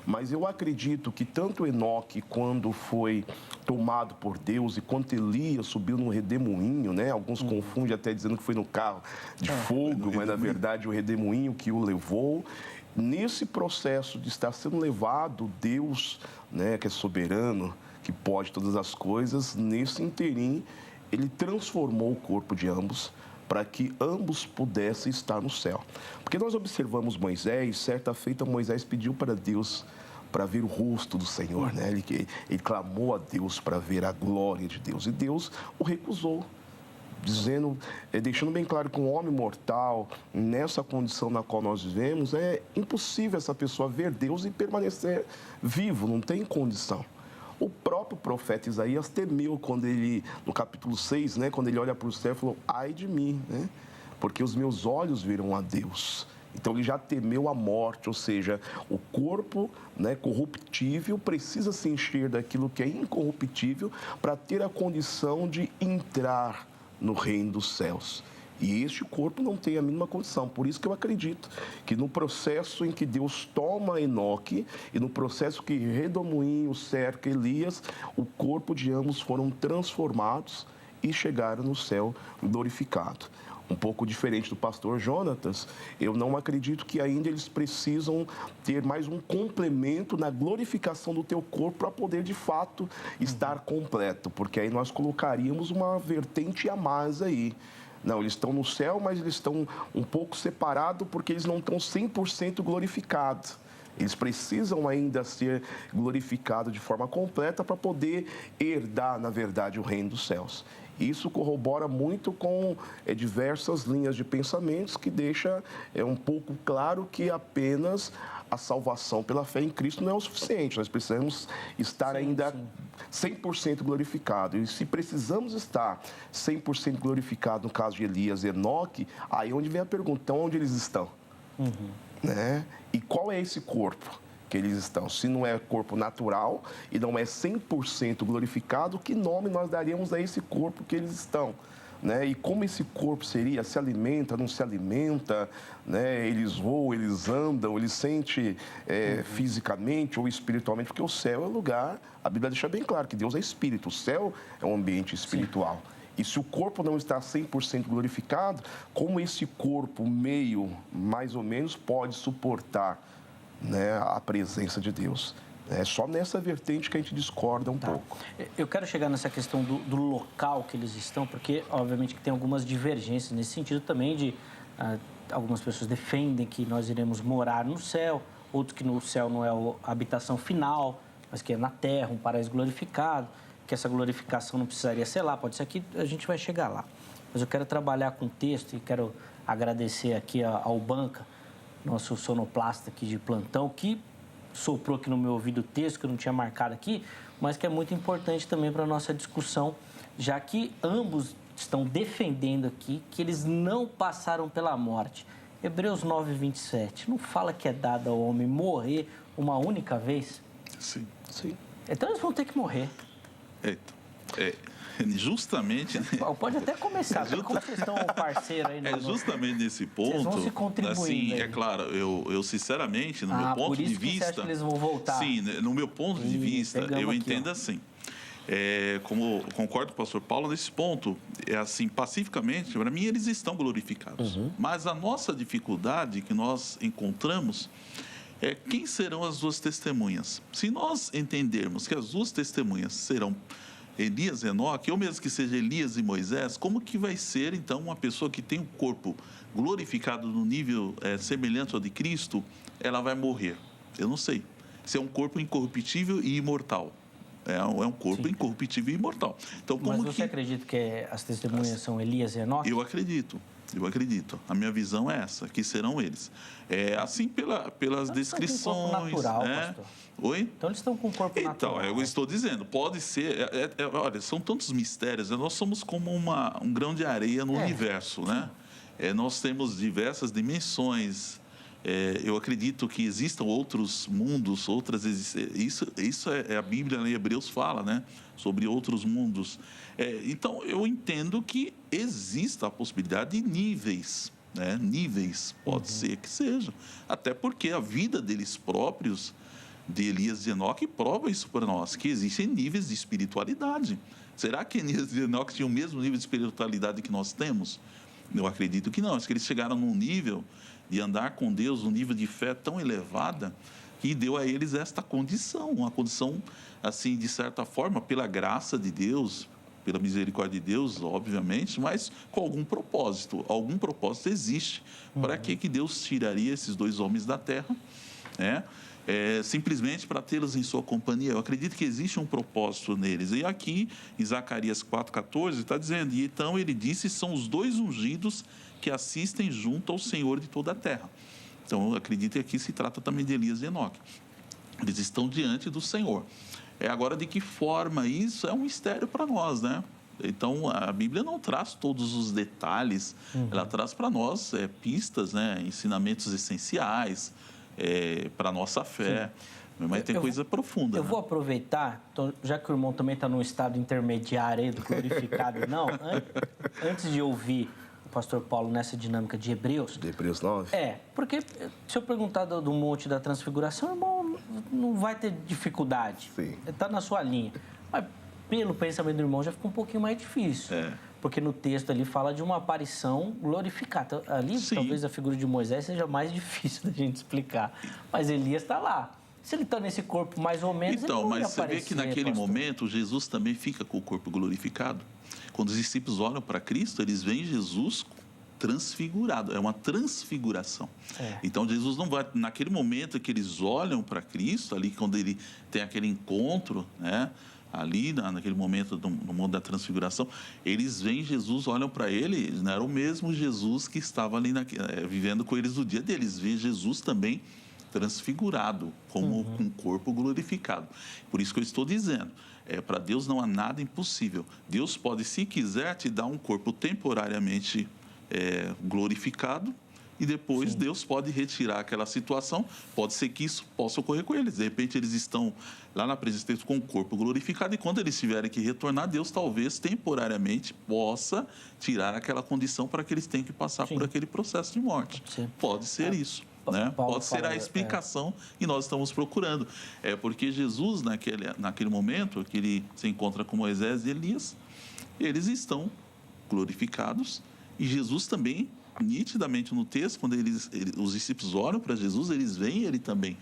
Mas eu acredito que tanto Enoque, quando foi tomado por Deus, e quanto Elias subiu no redemoinho, né? Alguns confundem até dizendo que foi no carro de fogo, mas na verdade o redemoinho que o levou. Nesse processo de estar sendo levado, Deus, né, que é soberano, que pode todas as coisas, nesse interim, ele transformou o corpo de ambos para que ambos pudessem estar no céu. Porque nós observamos Moisés, certa feita Moisés pediu para Deus para ver o rosto do Senhor, né? Ele clamou a Deus para ver a glória de Deus, e Deus o recusou, dizendo, deixando bem claro que um homem mortal, nessa condição na qual nós vivemos, é impossível essa pessoa ver Deus e permanecer vivo, não tem condição. O próprio profeta Isaías temeu quando ele, no capítulo 6, né, quando ele olha para o céu, falou, ai de mim, né, porque os meus olhos viram a Deus. Então, ele já temeu a morte, ou seja, o corpo, né, corruptível precisa se encher daquilo que é incorruptível para ter a condição de entrar no reino dos céus. E este corpo não tem a mínima condição. Por isso que eu acredito que no processo em que Deus toma Enoque e no processo que redemoinho cerca Elias, o corpo de ambos foram transformados e chegaram no céu glorificado. Um pouco diferente do pastor Jonatas, eu não acredito que ainda eles precisam ter mais um complemento na glorificação do teu corpo para poder, de fato, estar completo, porque aí nós colocaríamos uma vertente a mais aí. Não, eles estão no céu, mas eles estão um pouco separados porque eles não estão 100% glorificados. Eles precisam ainda ser glorificados de forma completa para poder herdar, na verdade, o reino dos céus. Isso corrobora muito com diversas linhas de pensamentos que deixa um pouco claro que apenas a salvação pela fé em Cristo não é o suficiente. Nós precisamos estar ainda 100% glorificado. E se precisamos estar 100% glorificado no caso de Elias e Enoque, aí onde vem a pergunta, então onde eles estão? Né? E qual é esse corpo que eles estão? Se não é corpo natural e não é 100% glorificado, que nome nós daríamos a esse corpo que eles estão? Né? E como esse corpo seria? Se alimenta, não se alimenta? Né? Eles voam, eles andam, eles sentem fisicamente ou espiritualmente? Porque o céu é o lugar, a Bíblia deixa bem claro que Deus é espírito, o céu é um ambiente espiritual. E se o corpo não está 100% glorificado, como esse corpo meio, mais ou menos, pode suportar, né, a presença de Deus? É só nessa vertente que a gente discorda um pouco. Eu quero chegar nessa questão do local que eles estão, porque, obviamente, que tem algumas divergências nesse sentido também de... algumas pessoas defendem que nós iremos morar no céu, outros que no céu não é a habitação final, mas que é na terra, um paraíso glorificado, que essa glorificação não precisaria ser lá, pode ser que a gente vai chegar lá. Mas eu quero trabalhar com o texto e quero agradecer aqui ao Banca, nosso sonoplasta aqui de plantão, que soprou aqui no meu ouvido o texto, que eu não tinha marcado aqui, mas que é muito importante também para a nossa discussão, já que ambos estão defendendo aqui que eles não passaram pela morte. Hebreus 9, 27, não fala que é dado ao homem morrer uma única vez? Sim. Então eles vão ter que morrer. Justamente... Pode até começar, como vocês estão parceiro aí. Justamente nesse ponto... Vocês vão se contribuindo. Assim, é claro, eu sinceramente, no meu ponto de vista... Você acha que eles vão voltar? Sim, no meu ponto de vista, eu entendo assim. Como concordo com o pastor Paulo nesse ponto, assim, pacificamente, para mim eles estão glorificados. Mas a nossa dificuldade que nós encontramos é quem serão as duas testemunhas. Se nós entendermos que as duas testemunhas serão Elias e Enoque, ou mesmo que seja Elias e Moisés, como que vai ser, então, uma pessoa que tem um corpo glorificado no nível semelhante ao de Cristo, ela vai morrer? Eu não sei. Se é um corpo incorruptível e imortal. É um corpo incorruptível e imortal. Então, mas você acredita que as testemunhas são Elias e Enoque? Eu acredito. A minha visão é essa, que serão eles. Assim, pelas descrições... Então, eles estão com corpo natural, pastor. Oi? Então, eles estão com corpo natural. Então, eu estou dizendo, pode ser... olha, são tantos mistérios, nós somos como um grão de areia no universo, né? Nós temos diversas dimensões. Eu acredito que existam outros mundos, outras existências. Isso a Bíblia em Hebreus fala, né? Sobre outros mundos. Então, eu entendo que exista a possibilidade de níveis, né? Níveis, pode ser que seja. Até porque a vida deles próprios, de Elias e Enoque, prova isso para nós, que existem níveis de espiritualidade. Será que Elias e Enoque tinham o mesmo nível de espiritualidade que nós temos? Eu acredito que não. Acho que eles chegaram num nível de andar com Deus, um nível de fé tão elevada, que deu a eles esta condição, uma condição, assim, de certa forma, pela graça de Deus, pela misericórdia de Deus, obviamente, mas com algum propósito. Algum propósito existe. Para que Deus tiraria esses dois homens da terra, né? Simplesmente para tê-los em sua companhia. Eu acredito que existe um propósito neles. E aqui, em Zacarias 4,14, está dizendo, e então ele disse, são os dois ungidos que assistem junto ao Senhor de toda a terra. Então, eu acredito que aqui se trata também de Elias e Enoque. Eles estão diante do Senhor. Agora, de que forma isso é um mistério para nós, né? Então, a Bíblia não traz todos os detalhes, ela traz para nós pistas, né? Ensinamentos essenciais para a nossa fé. Sim. Mas tem coisa profunda. Eu vou aproveitar, já que o irmão também está num estado intermediário aí, do glorificado, não, antes de ouvir o pastor Paulo nessa dinâmica de Hebreus. De Hebreus 9? Porque se eu perguntar do Monte da Transfiguração, o irmão não vai ter dificuldade. Sim. Ele está na sua linha. Mas pelo pensamento do irmão já ficou um pouquinho mais difícil. Porque no texto ali fala de uma aparição glorificada. Ali, talvez a figura de Moisés seja mais difícil da gente explicar. Mas Elias está lá. Se ele está nesse corpo mais ou menos, então, ele não mas você vê que naquele momento Jesus também fica com o corpo glorificado. Quando os discípulos olham para Cristo, eles veem Jesus transfigurado. É uma transfiguração. Então, Jesus não vai... Naquele momento que eles olham para Cristo, ali quando ele tem aquele encontro, né? ali naquele momento, no mundo da transfiguração, eles veem Jesus, olham para ele, não era o mesmo Jesus que estava ali vivendo com eles no dia deles, veem Jesus também transfigurado, como com um corpo glorificado. Por isso que eu estou dizendo, para Deus não há nada impossível. Deus pode, se quiser, te dar um corpo temporariamente glorificado, e depois Deus pode retirar aquela situação. Pode ser que isso possa ocorrer com eles. De repente, eles estão lá na presença de Deus com o corpo glorificado, e quando eles tiverem que retornar, Deus talvez temporariamente possa tirar aquela condição para que eles tenham que passar por aquele processo de morte. Pode ser isso. Né? Pode ser a explicação que nós estamos procurando. Porque Jesus, naquele momento que ele se encontra com Moisés e Elias, eles estão glorificados, e Jesus também, nitidamente no texto, quando os discípulos olham para Jesus, eles veem ele também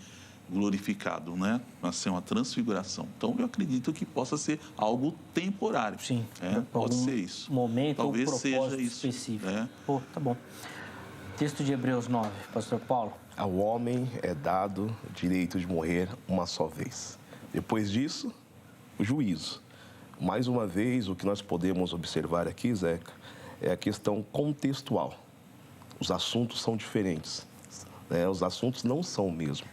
glorificado, né? Vai ser uma transfiguração. Então, eu acredito que possa ser algo temporário. Sim. Pode ser isso. Momento talvez ou propósito seja isso. específico. Tá bom. Texto de Hebreus 9, pastor Paulo. Ao homem é dado o direito de morrer uma só vez. Depois disso, o juízo. Mais uma vez, o que nós podemos observar aqui, Zeca, é a questão contextual. Os assuntos são diferentes. Né? Os assuntos não são o mesmo.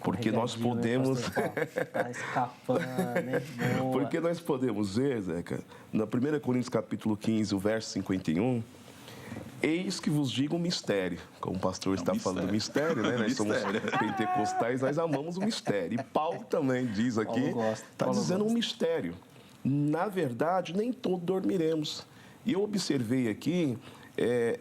Porque nós podemos... Está escapando, né? Porque nós podemos ver, Zeca, na 1 Coríntios capítulo 15, o verso 51... Eis que vos digo um mistério. Como o pastor está falando do mistério, né? Nós somos pentecostais, nós amamos o mistério. E Paulo também diz aqui, está dizendo um mistério. Na verdade, nem todos dormiremos. E eu observei aqui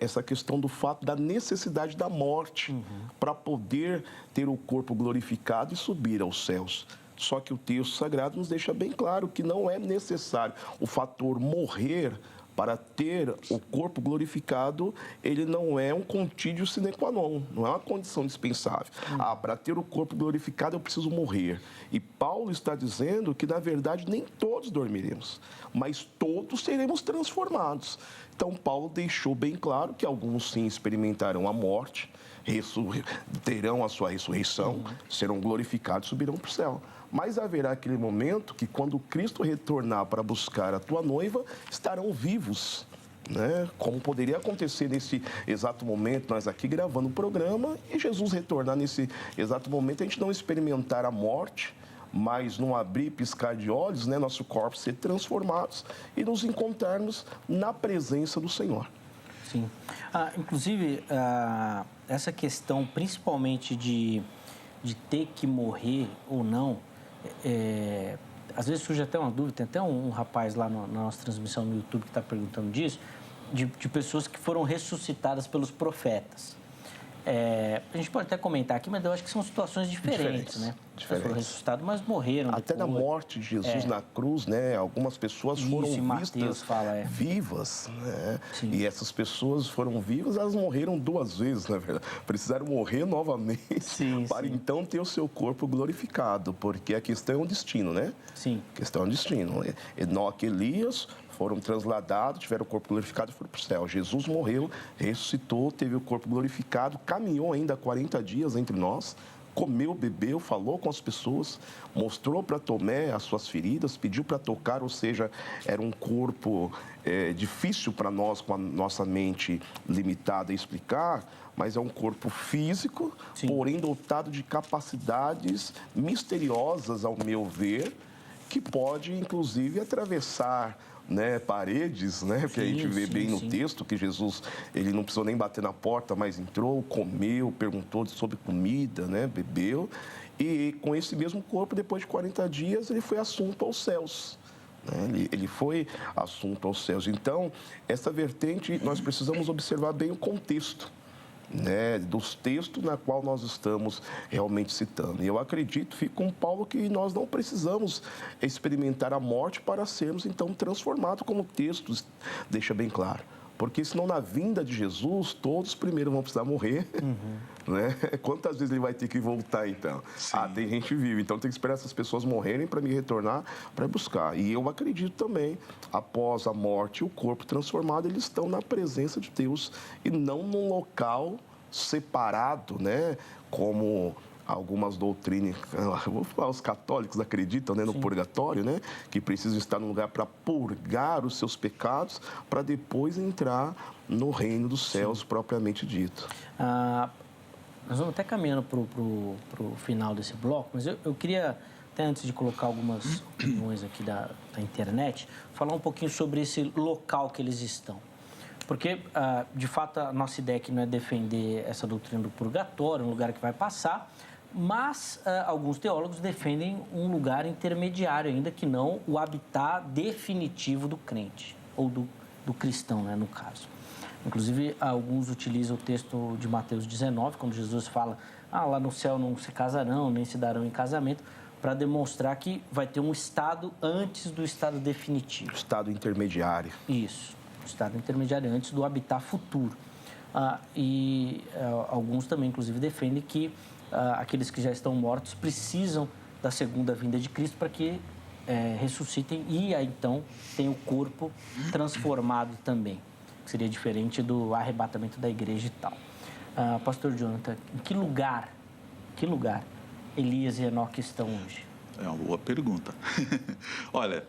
essa questão do fato da necessidade da morte para poder ter o corpo glorificado e subir aos céus. Só que o texto sagrado nos deixa bem claro que não é necessário o fator morrer para ter o corpo glorificado. Ele não é um contídio sine qua non, não é uma condição dispensável. Para ter o corpo glorificado eu preciso morrer. E Paulo está dizendo que, na verdade, nem todos dormiremos, mas todos seremos transformados. Então, Paulo deixou bem claro que alguns sim experimentarão a morte, terão a sua ressurreição, serão glorificados e subirão para o céu. Mas haverá aquele momento que, quando Cristo retornar para buscar a tua noiva, estarão vivos, né? Como poderia acontecer nesse exato momento, nós aqui gravando o programa, e Jesus retornar nesse exato momento, a gente não experimentar a morte, mas não abrir e piscar de olhos, né? Nosso corpo ser transformados e nos encontrarmos na presença do Senhor. Sim. Inclusive, essa questão, principalmente de ter que morrer ou não, às vezes surge até uma dúvida. Tem até um rapaz lá na nossa transmissão no YouTube que está perguntando disso, de pessoas que foram ressuscitadas pelos profetas. A gente pode até comentar aqui, mas eu acho que são situações diferentes, né? Diferentes. Foram ressuscitados, mas morreram até depois. Na morte de Jesus na cruz, né? Algumas pessoas foram vistas vivas, né? E essas pessoas foram vivas, elas morreram 2 vezes, na verdade. Precisaram morrer novamente para então ter o seu corpo glorificado, porque a questão é um destino, né? Sim. A questão é um destino. Enoque e Elias foram transladados, tiveram o corpo glorificado e foram para o céu. Jesus morreu, ressuscitou, teve o corpo glorificado, caminhou ainda 40 dias entre nós, comeu, bebeu, falou com as pessoas, mostrou para Tomé as suas feridas, pediu para tocar, ou seja, era um corpo difícil para nós, com a nossa mente limitada, a explicar, mas é um corpo físico, porém dotado de capacidades misteriosas, ao meu ver, que pode, inclusive, atravessar, né, paredes, né, porque a gente vê bem no texto que Jesus, ele não precisou nem bater na porta, mas entrou, comeu, perguntou sobre comida, né, bebeu, e com esse mesmo corpo, depois de 40 dias, ele foi assunto aos céus. Né? Ele foi assunto aos céus. Então, essa vertente, nós precisamos observar bem o contexto, né, dos textos na qual nós estamos realmente citando. E eu acredito, fico com Paulo, que nós não precisamos experimentar a morte para sermos, então, transformados, como o texto deixa bem claro. Porque senão, na vinda de Jesus, todos primeiro vão precisar morrer, né? Quantas vezes ele vai ter que voltar, então? Tem gente viva, então tem que esperar essas pessoas morrerem para me retornar, para buscar. E eu acredito também, após a morte, o corpo transformado, eles estão na presença de Deus e não num local separado, né? Como algumas doutrinas, eu vou falar, os católicos acreditam, né, no purgatório, né, que precisam estar num lugar para purgar os seus pecados, para depois entrar no reino dos céus propriamente dito. Nós vamos até caminhando para o final desse bloco, mas eu queria, até antes de colocar algumas opiniões aqui da internet, falar um pouquinho sobre esse local que eles estão. Porque, de fato, a nossa ideia aqui não é defender essa doutrina do purgatório, um lugar que vai passar, mas alguns teólogos defendem um lugar intermediário ainda, que não o habitat definitivo do crente, ou do cristão, né, no caso. Inclusive, alguns utilizam o texto de Mateus 19, quando Jesus fala, lá no céu não se casarão, nem se darão em casamento, para demonstrar que vai ter um estado antes do estado definitivo. Estado intermediário. Isso, o estado intermediário antes do habitat futuro. Alguns também, inclusive, defendem que aqueles que já estão mortos precisam da segunda vinda de Cristo para que ressuscitem e aí, então, tenham o corpo transformado também, que seria diferente do arrebatamento da igreja e tal. Pastor Jonathan, em que lugar Elias e Enoque estão hoje? É uma boa pergunta. Olha,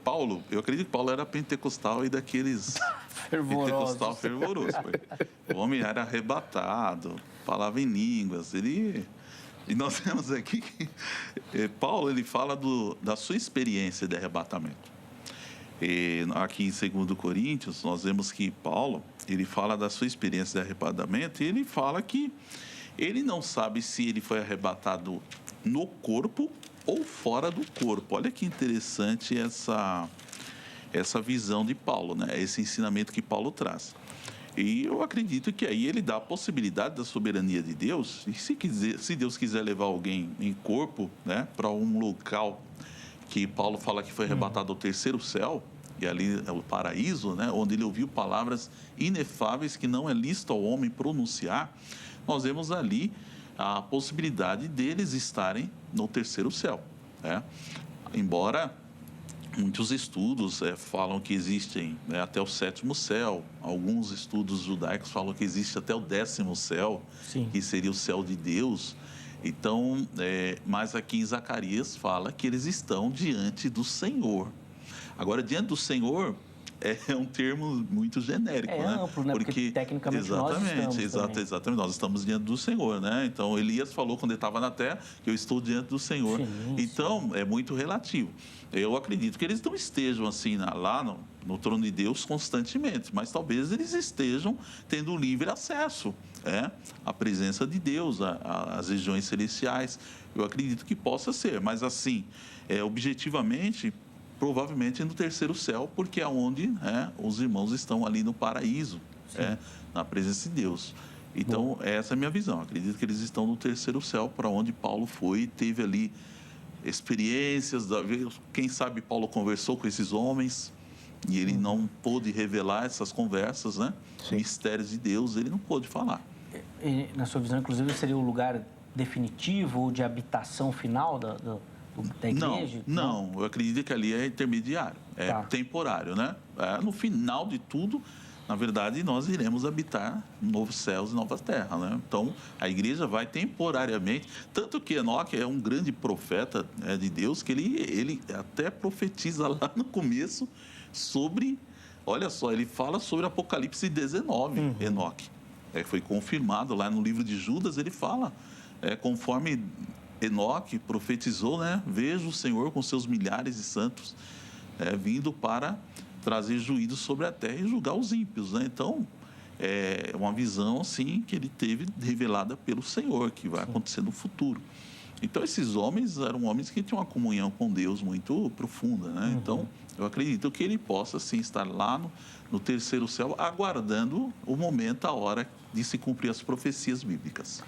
Paulo, eu acredito que Paulo era pentecostal e daqueles... pentecostal fervoroso. O homem era arrebatado, falava em línguas. E nós temos aqui que Paulo, ele fala da sua experiência de arrebatamento. Aqui em 2 Coríntios, nós vemos que Paulo, ele fala da sua experiência de arrebatamento e ele fala que ele não sabe se ele foi arrebatado no corpo ou fora do corpo. Olha que interessante essa visão de Paulo, né? Esse ensinamento que Paulo traz. E eu acredito que aí ele dá a possibilidade da soberania de Deus. E se Deus quiser levar alguém em corpo, né, para um local que Paulo fala que foi arrebatado ao terceiro céu, e ali é o paraíso, né, onde ele ouviu palavras inefáveis que não é lícito ao homem pronunciar, nós vemos ali a possibilidade deles estarem no terceiro céu, né? Embora muitos estudos falam que existem, né, até o sétimo céu, alguns estudos judaicos falam que existe até o 10º céu, Sim. que seria o céu de Deus. Então, mas aqui em Zacarias fala que eles estão diante do Senhor. Agora, diante do Senhor é um termo muito genérico, né? Amplo, né? Porque tecnicamente Exatamente, nós estamos diante do Senhor, né? Então, Elias falou quando ele estava na terra que eu estou diante do Senhor. Então, é muito relativo. Eu acredito que eles não estejam assim lá no trono de Deus constantemente, mas talvez eles estejam tendo livre acesso à presença de Deus, às regiões celestiais. Eu acredito que possa ser, mas assim, objetivamente, provavelmente no terceiro céu, porque é onde os irmãos estão ali no paraíso, na presença de Deus. Então, essa é a minha visão. Acredito que eles estão no terceiro céu, para onde Paulo foi e teve ali experiências. Quem sabe Paulo conversou com esses homens e ele não pôde revelar essas conversas, né? Mistérios de Deus, ele não pôde falar. E, na sua visão, inclusive, seria o lugar definitivo ou de habitação final da igreja? Não, eu acredito que ali é intermediário, temporário, né? No final de tudo, na verdade, nós iremos habitar novos céus e novas terras, né? Então, a igreja vai temporariamente, tanto que Enoque é um grande profeta de Deus, que ele até profetiza lá no começo sobre, olha só, ele fala sobre Apocalipse 19, Enoque. Foi confirmado lá no livro de Judas, ele fala, conforme Enoque profetizou, né? Vejo o Senhor com seus milhares de santos vindo para trazer juízo sobre a terra e julgar os ímpios, né? Então, é uma visão, assim, que ele teve revelada pelo Senhor, que vai acontecer no futuro. Então, esses homens eram homens que tinham uma comunhão com Deus muito profunda, né? Então, eu acredito que ele possa, sim, estar lá no terceiro céu, aguardando o momento, a hora de se cumprir as profecias bíblicas.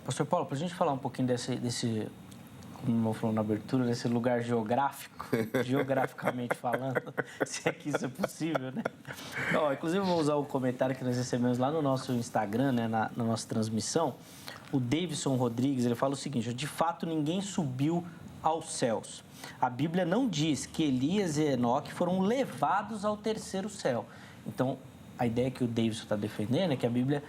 Pastor Paulo, para a gente falar um pouquinho desse, como eu falei na abertura, desse lugar geográfico, geograficamente falando, se é que isso é possível, né? Inclusive, eu vou usar o comentário que nós recebemos lá no nosso Instagram, né, na nossa transmissão. O Davidson Rodrigues, ele fala o seguinte: de fato, ninguém subiu aos céus. A Bíblia não diz que Elias e Enoque foram levados ao terceiro céu. Então, a ideia que o Davidson está defendendo é que a Bíblia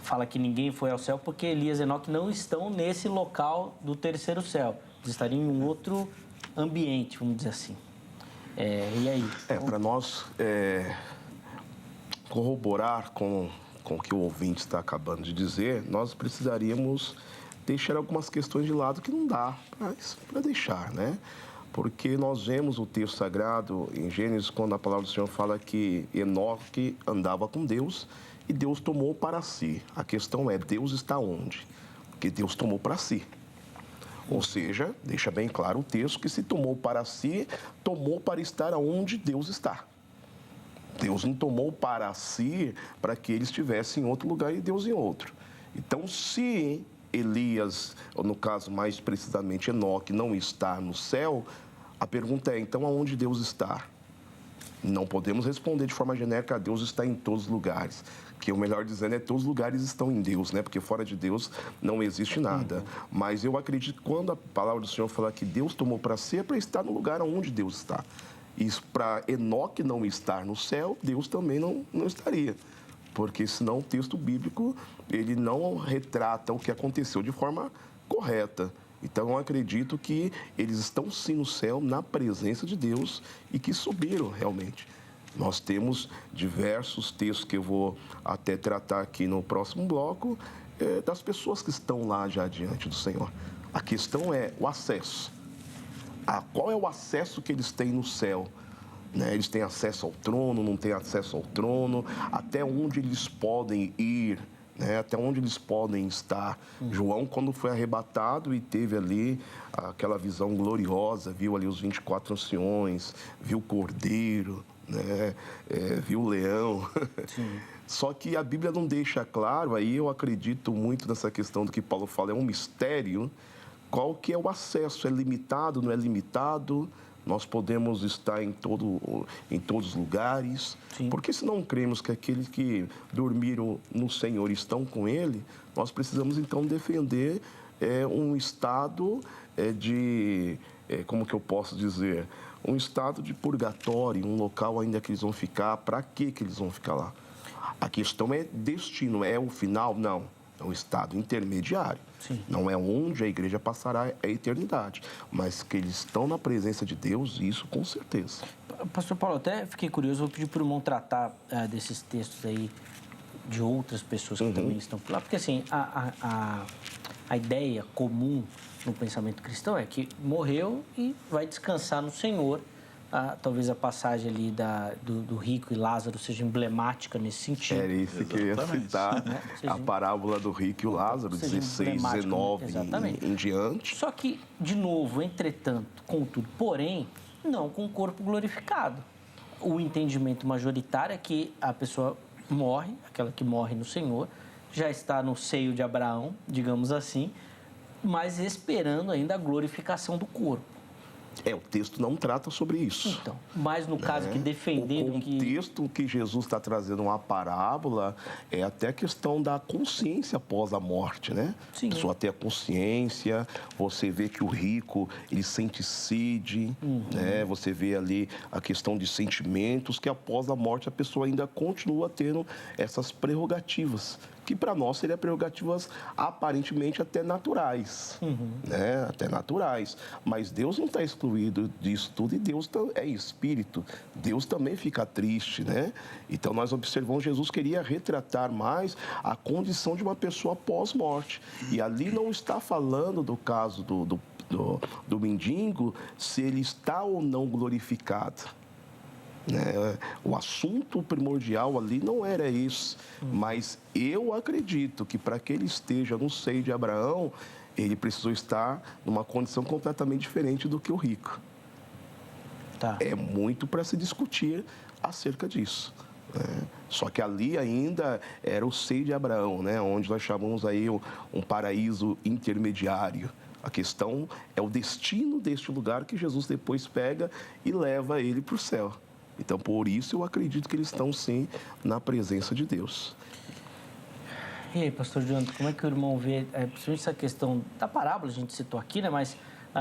fala que ninguém foi ao céu porque Elias e Enoque não estão nesse local do terceiro céu. Eles estariam em um outro ambiente, vamos dizer assim. E aí? Para nós corroborar com o que o ouvinte está acabando de dizer, nós precisaríamos deixar algumas questões de lado que não dá para deixar, né? Porque nós vemos o texto sagrado em Gênesis, quando a palavra do Senhor fala que Enoque andava com Deus e Deus tomou para si. A questão é, Deus está onde? Porque Deus tomou para si. Ou seja, deixa bem claro o texto que se tomou para si, tomou para estar onde Deus está. Deus não tomou para si para que ele estivesse em outro lugar e Deus em outro. Então, se Elias, ou no caso mais precisamente Enoque, não está no céu, a pergunta é, então, aonde Deus está? Não podemos responder de forma genérica, Deus está em todos os lugares. Que o melhor dizendo é todos os lugares estão em Deus, né? Porque fora de Deus não existe nada. Mas eu acredito que quando a palavra do Senhor fala que Deus tomou para si, é para estar no lugar onde Deus está. E para Enoque não estar no céu, Deus também não estaria. Porque senão o texto bíblico ele não retrata o que aconteceu de forma correta. Então eu acredito que eles estão sim no céu, na presença de Deus e que subiram realmente. Nós temos diversos textos que eu vou até tratar aqui no próximo bloco, das pessoas que estão lá já diante do Senhor. A questão é o acesso. Qual é o acesso que eles têm no céu? Né? Eles têm acesso ao trono, não têm acesso ao trono? Até onde eles podem ir? Né? Até onde eles podem estar? João, quando foi arrebatado e teve ali aquela visão gloriosa, viu ali os 24 anciões, viu o Cordeiro, né? Viu o leão. Sim. Só que a Bíblia não deixa claro, aí eu acredito muito nessa questão do que Paulo fala, é um mistério. Qual que é o acesso? É limitado, não é limitado? Nós podemos estar em todos os lugares? Sim. Porque se não cremos que aqueles que dormiram no Senhor estão com Ele, nós precisamos então defender um estado como que eu posso dizer? Um estado de purgatório, um local ainda que eles vão ficar. Para que eles vão ficar lá? A questão é destino, é o final? Não. É um estado intermediário. Sim. Não é onde a igreja passará a eternidade, mas que eles estão na presença de Deus, isso com certeza. Pastor Paulo, até fiquei curioso, vou pedir para o irmão tratar desses textos aí de outras pessoas que também estão por lá, porque assim, a ideia comum no pensamento cristão é que morreu e vai descansar no Senhor. Talvez a passagem ali do rico e Lázaro seja emblemática nesse sentido. Era isso que eu ia citar, né? A parábola do rico e o Lázaro, 16, 19 em diante. Só que, de novo, entretanto, contudo, porém, não com o corpo glorificado. O entendimento majoritário é que a pessoa morre, aquela que morre no Senhor, já está no seio de Abraão, digamos assim, mas esperando ainda a glorificação do corpo. O texto não trata sobre isso. Então, mas no caso que defendendo o contexto que Jesus está trazendo uma parábola é até a questão da consciência após a morte, né? Sim. A pessoa tem a consciência, você vê que o rico, ele sente sede, né? Você vê ali a questão de sentimentos, que após a morte a pessoa ainda continua tendo essas prerrogativas, que para nós seriam prerrogativas aparentemente até naturais, né? Até naturais. Mas Deus não está excluído disso tudo e Deus é espírito. Deus também fica triste, né? Então nós observamos Jesus queria retratar mais a condição de uma pessoa pós-morte. E ali não está falando do caso do mendigo, se ele está ou não glorificado. O assunto primordial ali não era isso, mas eu acredito que para que ele esteja no seio de Abraão, ele precisou estar numa condição completamente diferente do que o rico. Tá. É muito para se discutir acerca disso. Só que ali ainda era o seio de Abraão, né? Onde nós chamamos aí um paraíso intermediário. A questão é o destino deste lugar que Jesus depois pega e leva ele para o céu. Então, por isso, eu acredito que eles estão, sim, na presença de Deus. E aí, pastor Jonathan, como é que o irmão vê, principalmente essa questão da parábola, a gente citou aqui, né? Mas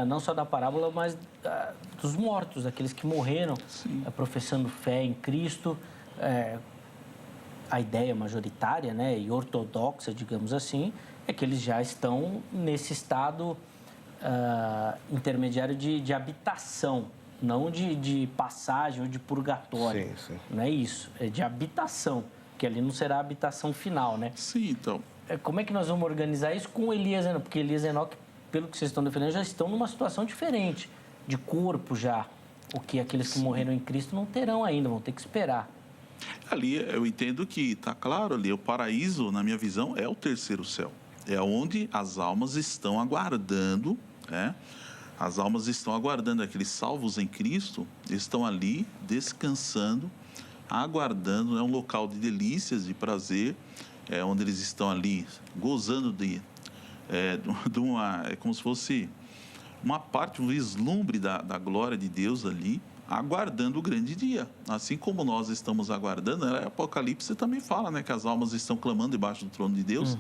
não só da parábola, mas dos mortos, daqueles que morreram professando fé em Cristo. a ideia majoritária, né, e ortodoxa, digamos assim, é que eles já estão nesse estado intermediário de habitação, não de passagem ou de purgatório. Sim, sim. Não é isso, é de habitação, que ali não será a habitação final, né? Sim, então. Como é que nós vamos organizar isso com Elias e Enoque? Porque Elias e Enoque, pelo que vocês estão defendendo, já estão numa situação diferente, de corpo já. O que aqueles que morreram em Cristo não terão ainda, vão ter que esperar. Ali eu entendo que está claro ali, o paraíso, na minha visão, é o terceiro céu. É onde as almas estão aguardando, né? As almas estão aguardando, aqueles salvos em Cristo, estão ali descansando, aguardando, é um local de delícias, de prazer, onde eles estão ali gozando de uma, é como se fosse uma parte, um vislumbre da glória de Deus ali, aguardando o grande dia. Assim como nós estamos aguardando, Apocalipse também fala, né, que as almas estão clamando debaixo do trono de Deus,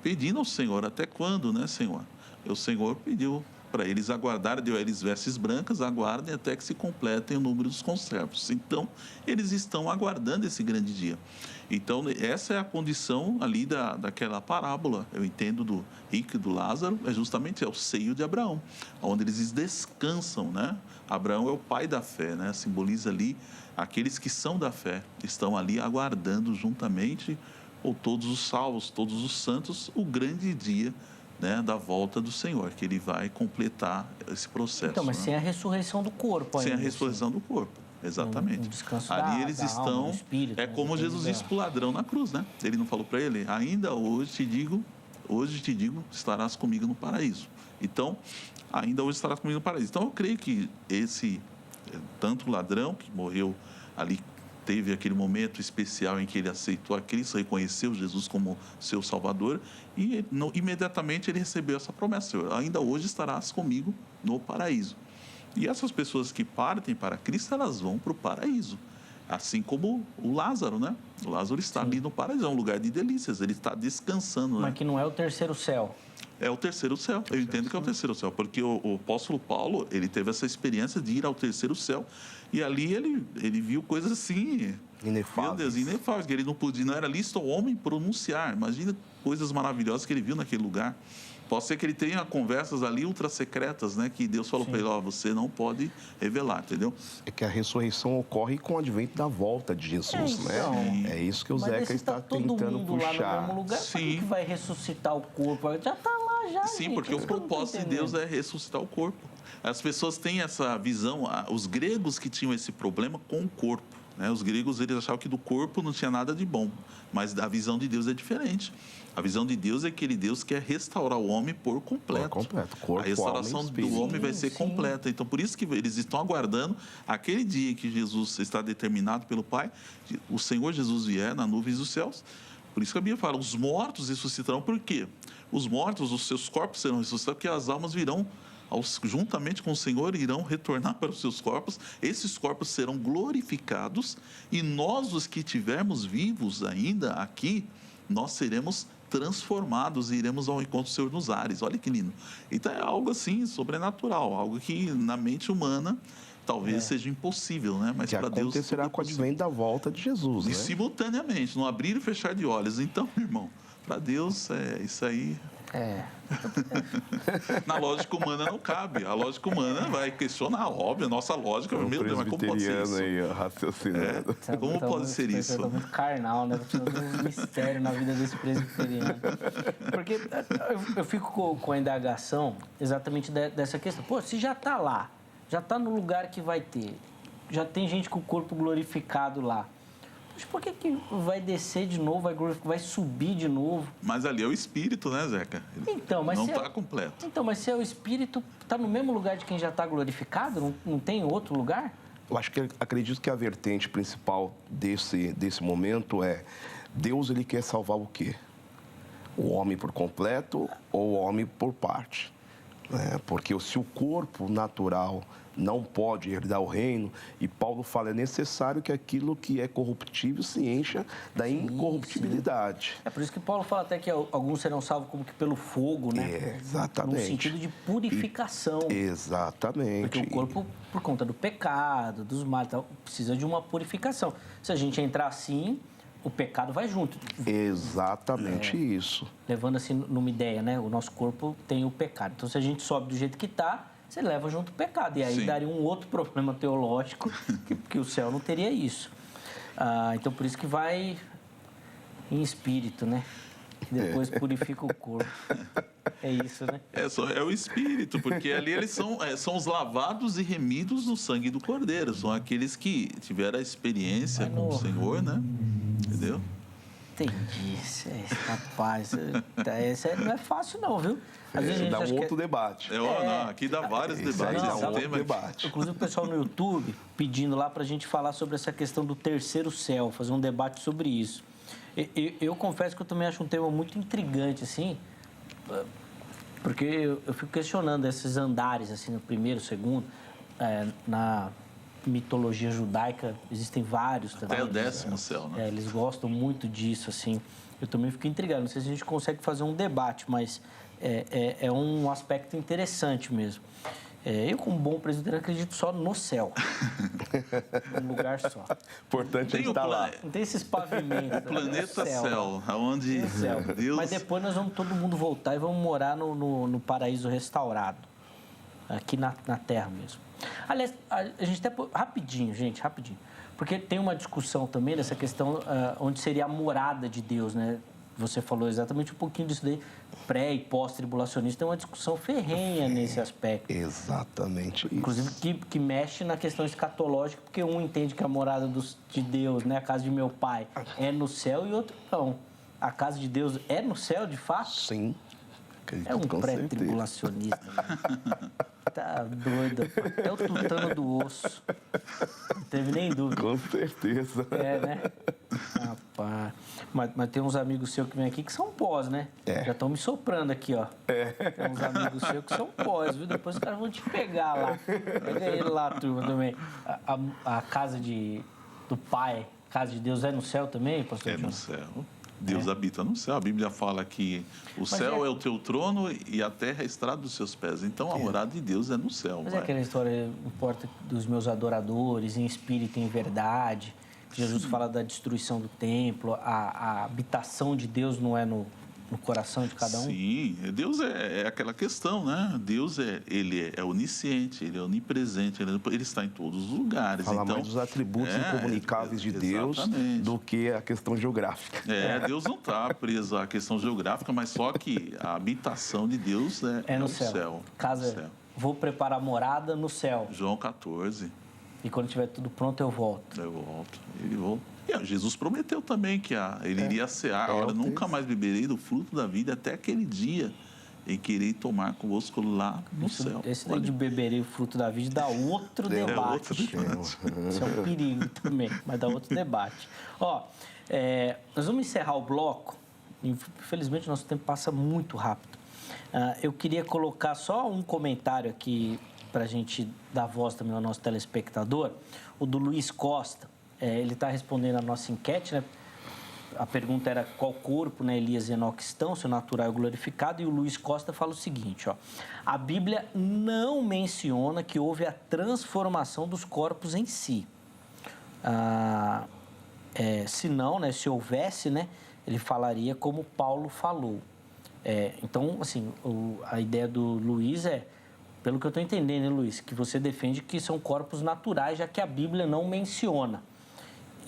pedindo ao Senhor, até quando, né, Senhor? E o Senhor pediu para eles aguardarem, deu a eles vestes brancas, aguardem até que se completem o número dos conservos. Então, eles estão aguardando esse grande dia. Então, essa é a condição ali daquela parábola, eu entendo, do rico e do Lázaro, é justamente o seio de Abraão, onde eles descansam, né? Abraão é o pai da fé, né? Simboliza ali aqueles que são da fé, estão ali aguardando juntamente, ou todos os salvos, todos os santos, o grande dia, né, da volta do Senhor, que ele vai completar esse processo. Então, mas né? sem a ressurreição do corpo ainda. Sem a ressurreição do corpo, exatamente. Um descanso ali eles estão, alma, do espírito, é como Jesus disse para o ladrão na cruz, né? Ele não falou para ele, ainda hoje te digo, estarás comigo no paraíso. Então, ainda hoje estarás comigo no paraíso. Então, eu creio que tanto o ladrão que morreu ali, teve aquele momento especial em que ele aceitou a Cristo, reconheceu Jesus como seu Salvador e imediatamente ele recebeu essa promessa: Senhor, ainda hoje estarás comigo no paraíso. E essas pessoas que partem para Cristo, elas vão para o paraíso. Assim como o Lázaro, né? O Lázaro está ali no paraíso, é um lugar de delícias, ele está descansando. Mas né? que não é o terceiro céu. É o terceiro céu, eu entendo que é o terceiro céu, porque o apóstolo Paulo, ele teve essa experiência de ir ao terceiro céu, e ali ele viu coisas assim, inefáveis. Meu Deus, inefáveis, que ele não podia, não era lícito ao homem pronunciar. Imagina coisas maravilhosas que ele viu naquele lugar. Pode ser que ele tenha conversas ali ultra secretas, né, que Deus falou para ele, você não pode revelar, entendeu? É que a ressurreição ocorre com o advento da volta de Jesus, então, né? É isso que o Zeca está tentando todo mundo puxar. lá no mesmo lugar, Sim. que vai ressuscitar o corpo? Já está lá já, Sim, gente, porque o propósito de Deus é ressuscitar o corpo. As pessoas têm essa visão, os gregos que tinham esse problema com o corpo, né? Os gregos, eles achavam que do corpo não tinha nada de bom, mas a visão de Deus é diferente. A visão de Deus é aquele Deus que quer restaurar o homem por completo. Por completo. Corpo, a restauração alma, do homem vai ser sim. completa. Então, por isso que eles estão aguardando aquele dia que Jesus está determinado pelo Pai, o Senhor Jesus vier nas nuvens dos céus. Por isso que a Bíblia fala, os mortos ressuscitarão. Por quê? Os mortos, os seus corpos serão ressuscitados, porque as almas virão, juntamente com o Senhor, irão retornar para os seus corpos. Esses corpos serão glorificados e nós, os que estivermos vivos ainda aqui, nós seremos transformados e iremos ao encontro do Senhor nos ares. Olha que lindo. Então é algo assim, sobrenatural, algo que na mente humana talvez seja impossível, né? Mas para Deus acontecerá com o advento da volta de Jesus, né? E simultaneamente, no abrir e fechar de olhos. Então, meu irmão, para Deus, isso aí... Na lógica humana não cabe. A lógica humana vai questionar, óbvio, a nossa lógica. Meu Deus, mas como pode ser isso? Aí, raciocinando. Como pode ser isso? Tá muito carnal, né? Precisa de um mistério na vida desse presbiteriano. Porque eu fico com a indagação exatamente dessa questão. Pô, se já está lá, já está no lugar que vai ter, já tem gente com o corpo glorificado lá, mas por que vai descer de novo, vai subir de novo? Mas ali é o espírito, né, Zeca? Então, mas não está completo. Então, mas se é o espírito, está no mesmo lugar de quem já está glorificado? Não tem outro lugar? Eu acredito que a vertente principal desse momento é Deus, ele quer salvar o quê? O homem por completo ou o homem por parte? Porque se o corpo natural não pode herdar o reino, e Paulo fala, é necessário que aquilo que é corruptível se encha da incorruptibilidade. É por isso que Paulo fala até que alguns serão salvos como que pelo fogo, né? Exatamente. No sentido de purificação. Exatamente. Porque o corpo, por conta do pecado, dos males, precisa de uma purificação. Se a gente entrar assim, o pecado vai junto. Exatamente isso. Levando assim numa ideia, né? O nosso corpo tem o pecado. Então, se a gente sobe do jeito que está, você leva junto o pecado. E aí Sim. daria um outro problema teológico, que o céu não teria isso. Então, por isso que vai em espírito, né? Que depois purifica o corpo. É isso, né? É o espírito, porque ali eles são os lavados e remidos no sangue do Cordeiro. São aqueles que tiveram a experiência com o Senhor, né? Entendeu? Entendi. Rapaz, não é fácil não, viu? Às vezes a gente Dá acha um que outro debate. Não, aqui dá vários debates. Dá um esse outro tema. debate. Inclusive o pessoal no YouTube pedindo lá pra gente falar sobre essa questão do terceiro céu, fazer um debate sobre isso. Eu confesso que eu também acho um tema muito intrigante, assim, porque eu fico questionando esses andares, assim, no primeiro, segundo, na mitologia judaica existem vários também. Até o 10º céu, né? Eles gostam muito disso, assim. Eu também fico intrigado. Não sei se a gente consegue fazer um debate, mas é um aspecto interessante mesmo. Eu, como bom presbiteriano, acredito só no céu. Num lugar só. Importante Tem o estar lá. Não tem esses pavimentos. Planeta Céu, onde Deus... Mas depois nós vamos todo mundo voltar e vamos morar no paraíso restaurado. Aqui na Terra mesmo. Aliás, a gente até... Rapidinho. Porque tem uma discussão também dessa questão onde seria a morada de Deus, né? Você falou exatamente um pouquinho disso daí. Pré- e pós-tribulacionista, tem uma discussão ferrenha nesse aspecto. Exatamente isso. Inclusive, que mexe na questão escatológica, porque um entende que a morada de Deus, né, a casa de meu pai, é no céu e outro não. A casa de Deus é no céu, de fato? Sim. É um pré-tribulacionista. Tá doido. Até o tutano do osso. Não teve nem dúvida. Com certeza. Né? Rapaz. Mas tem uns amigos seus que vêm aqui que são pós, né? Já estão me soprando aqui, ó. Tem uns amigos seus que são pós, viu? Depois os caras vão te pegar lá. Pega ele lá, turma, também. A casa do Pai, casa de Deus, é no céu também, pastor? É no céu. Deus habita no céu. A Bíblia fala que o céu é o teu trono e a terra é a estrada dos seus pés. Então, a morada de Deus é no céu. Mas é aquela história, importa dos meus adoradores, em espírito e em verdade. Jesus fala da destruição do templo, a habitação de Deus não é no coração de cada um? Sim, Deus é aquela questão, né? Deus ele é onisciente, ele é onipresente, ele está em todos os lugares. Fala então, mais dos atributos incomunicáveis de Deus do que a questão geográfica. Deus não está preso à questão geográfica, mas só que a habitação de Deus é no céu. Casa, no céu. Vou preparar morada no céu. João 14. E quando tiver tudo pronto, eu volto. Ele volta. E Jesus prometeu também que ele iria cear. Agora, nunca mais beberei do fruto da vida até aquele dia em que irei tomar convosco lá no céu. Esse daí de beberei o fruto da vida dá outro debate. Isso é um perigo também, mas dá outro debate. Nós vamos encerrar o bloco. Infelizmente, nosso tempo passa muito rápido. Eu queria colocar só um comentário aqui para a gente dar voz também ao nosso telespectador, o do Luiz Costa. Ele está respondendo a nossa enquete, né? A pergunta era qual corpo, né, Elias e Enoque estão, seu natural é glorificado, e o Luiz Costa fala o seguinte, a Bíblia não menciona que houve a transformação dos corpos em si. Se não, né, se houvesse, né, ele falaria como Paulo falou. Então, assim, a ideia do Luiz pelo que eu estou entendendo, né, Luiz, que você defende que são corpos naturais, já que a Bíblia não menciona.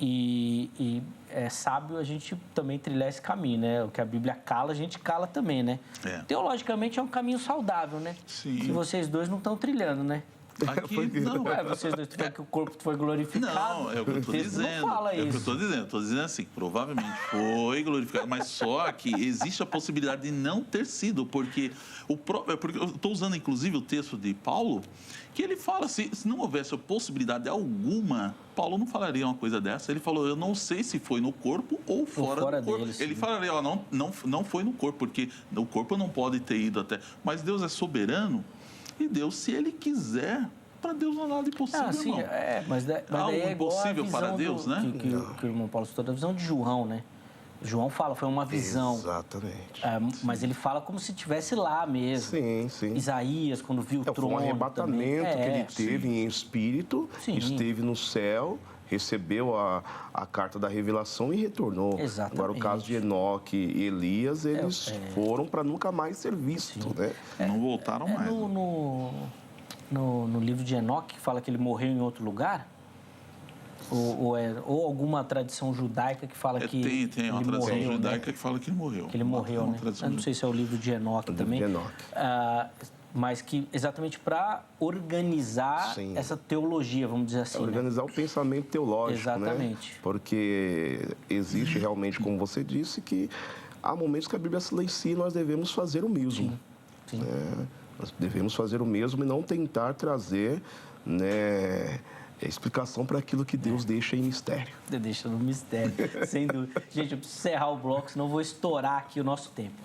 E é sábio a gente também trilhar esse caminho, né? O que a Bíblia cala, a gente cala também, né? Teologicamente é um caminho saudável, né? Sim. Que vocês dois não estão trilhando, né? Aqui, não. Vocês dois falam que o corpo foi glorificado. Não, é o que eu estou dizendo. Não fala é o que eu estou dizendo. Estou dizendo assim, provavelmente foi glorificado, mas só que existe a possibilidade de não ter sido, porque eu estou usando inclusive o texto de Paulo, que ele fala, se não houvesse possibilidade alguma, Paulo não falaria uma coisa dessa. Ele falou, eu não sei se foi no corpo ou fora do corpo. Ele falaria, não foi no corpo, porque o corpo não pode ter ido até... Mas Deus é soberano, e Deus, se Ele quiser, para Deus não há nada impossível, irmão. Mas daí é impossível para Deus, né? Que o irmão Paulo citou, da visão de João, né? João fala, foi uma visão. Exatamente. Mas ele fala como se estivesse lá mesmo. Sim. Isaías, quando viu o trono. Foi um arrebatamento que ele teve em espírito, esteve no céu recebeu a carta da revelação e retornou. Exatamente. Agora, o caso de Enoque e Elias, eles foram para nunca mais ser vistos, né? Não voltaram mais. No livro de Enoque, que fala que ele morreu em outro lugar? Ou alguma tradição judaica que fala que tem uma tradição judaica que fala que ele morreu. Que ele morreu, né? Eu não sei se é o livro de Enoque também. Mas que exatamente para organizar essa teologia, vamos dizer assim. Organizar o pensamento teológico, exatamente. Né? Porque existe realmente, como você disse, que há momentos que a Bíblia silencia e nós devemos fazer o mesmo. Sim. Nós devemos fazer o mesmo e não tentar trazer, né, explicação para aquilo que Deus deixa em mistério. Deixa no mistério, sem dúvida. Gente, eu preciso encerrar o bloco, senão eu vou estourar aqui o nosso tempo.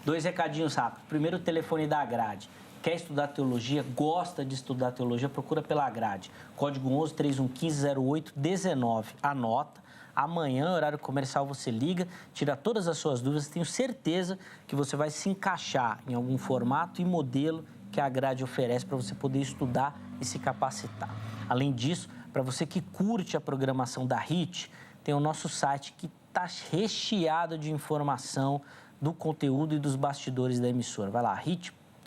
2 recadinhos rápidos. Primeiro, o telefone da grade. Quer estudar teologia? Gosta de estudar teologia? Procura pela grade. Código 11-3115-08-19. Anota. Amanhã, horário comercial, você liga, tira todas as suas dúvidas. Tenho certeza que você vai se encaixar em algum formato e modelo que a grade oferece para você poder estudar e se capacitar. Além disso, para você que curte a programação da HIT, tem o nosso site que está recheado de informação do conteúdo e dos bastidores da emissora. Vai lá,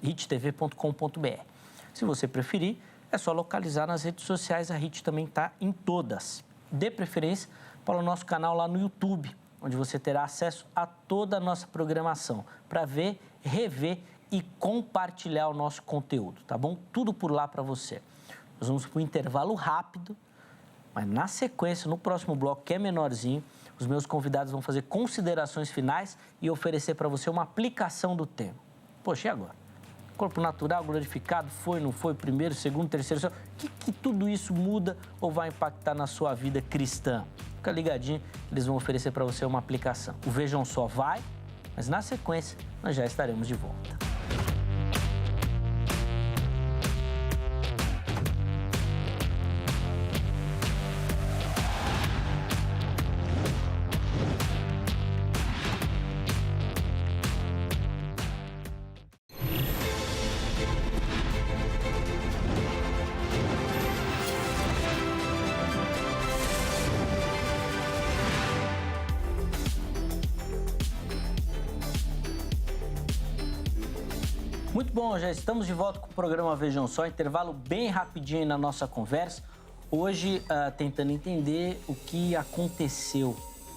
hittv.com.br. Se você preferir, é só localizar nas redes sociais, a HIT também está em todas. Dê preferência para o nosso canal lá no YouTube, onde você terá acesso a toda a nossa programação, para ver, rever e compartilhar o nosso conteúdo, tá bom? Tudo por lá para você. Nós vamos para um intervalo rápido, mas na sequência, no próximo bloco, que é menorzinho, os meus convidados vão fazer considerações finais e oferecer para você uma aplicação do tema. Poxa, e agora? Corpo natural, glorificado, foi, não foi, primeiro, segundo, terceiro, o que tudo isso muda ou vai impactar na sua vida cristã? Fica ligadinho, eles vão oferecer para você uma aplicação. O Vejam Só vai, mas na sequência nós já estaremos de volta. Muito bom, já estamos de volta com o programa Vejam Só, intervalo bem rapidinho na nossa conversa. Hoje, tentando entender o que aconteceu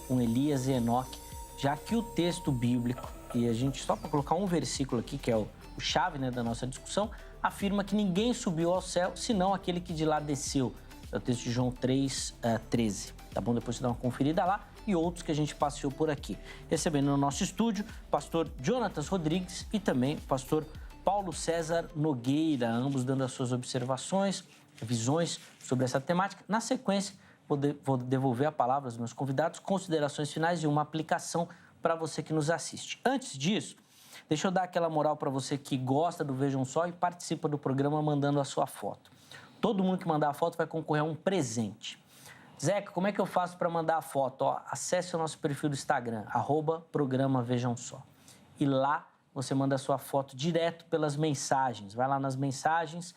com Elias e Enoque, já que o texto bíblico, e a gente, só para colocar um versículo aqui, que é o chave, né, da nossa discussão, afirma que ninguém subiu ao céu, senão aquele que de lá desceu. É o texto de João 3:13. Tá bom? Depois você dá uma conferida lá e outros que a gente passeou por aqui. Recebendo no nosso estúdio, pastor Jonatas Rodrigues e também pastor Paulo César Nogueira, ambos dando as suas observações, visões sobre essa temática. Na sequência, vou devolver a palavra aos meus convidados, considerações finais e uma aplicação para você que nos assiste. Antes disso, deixa eu dar aquela moral para você que gosta do Vejam Só e participa do programa mandando a sua foto. Todo mundo que mandar a foto vai concorrer a um presente. Zeca, como é que eu faço para mandar a foto? Acesse o nosso perfil do Instagram, @programa Vejam Só. E lá você manda a sua foto direto pelas mensagens. Vai lá nas mensagens,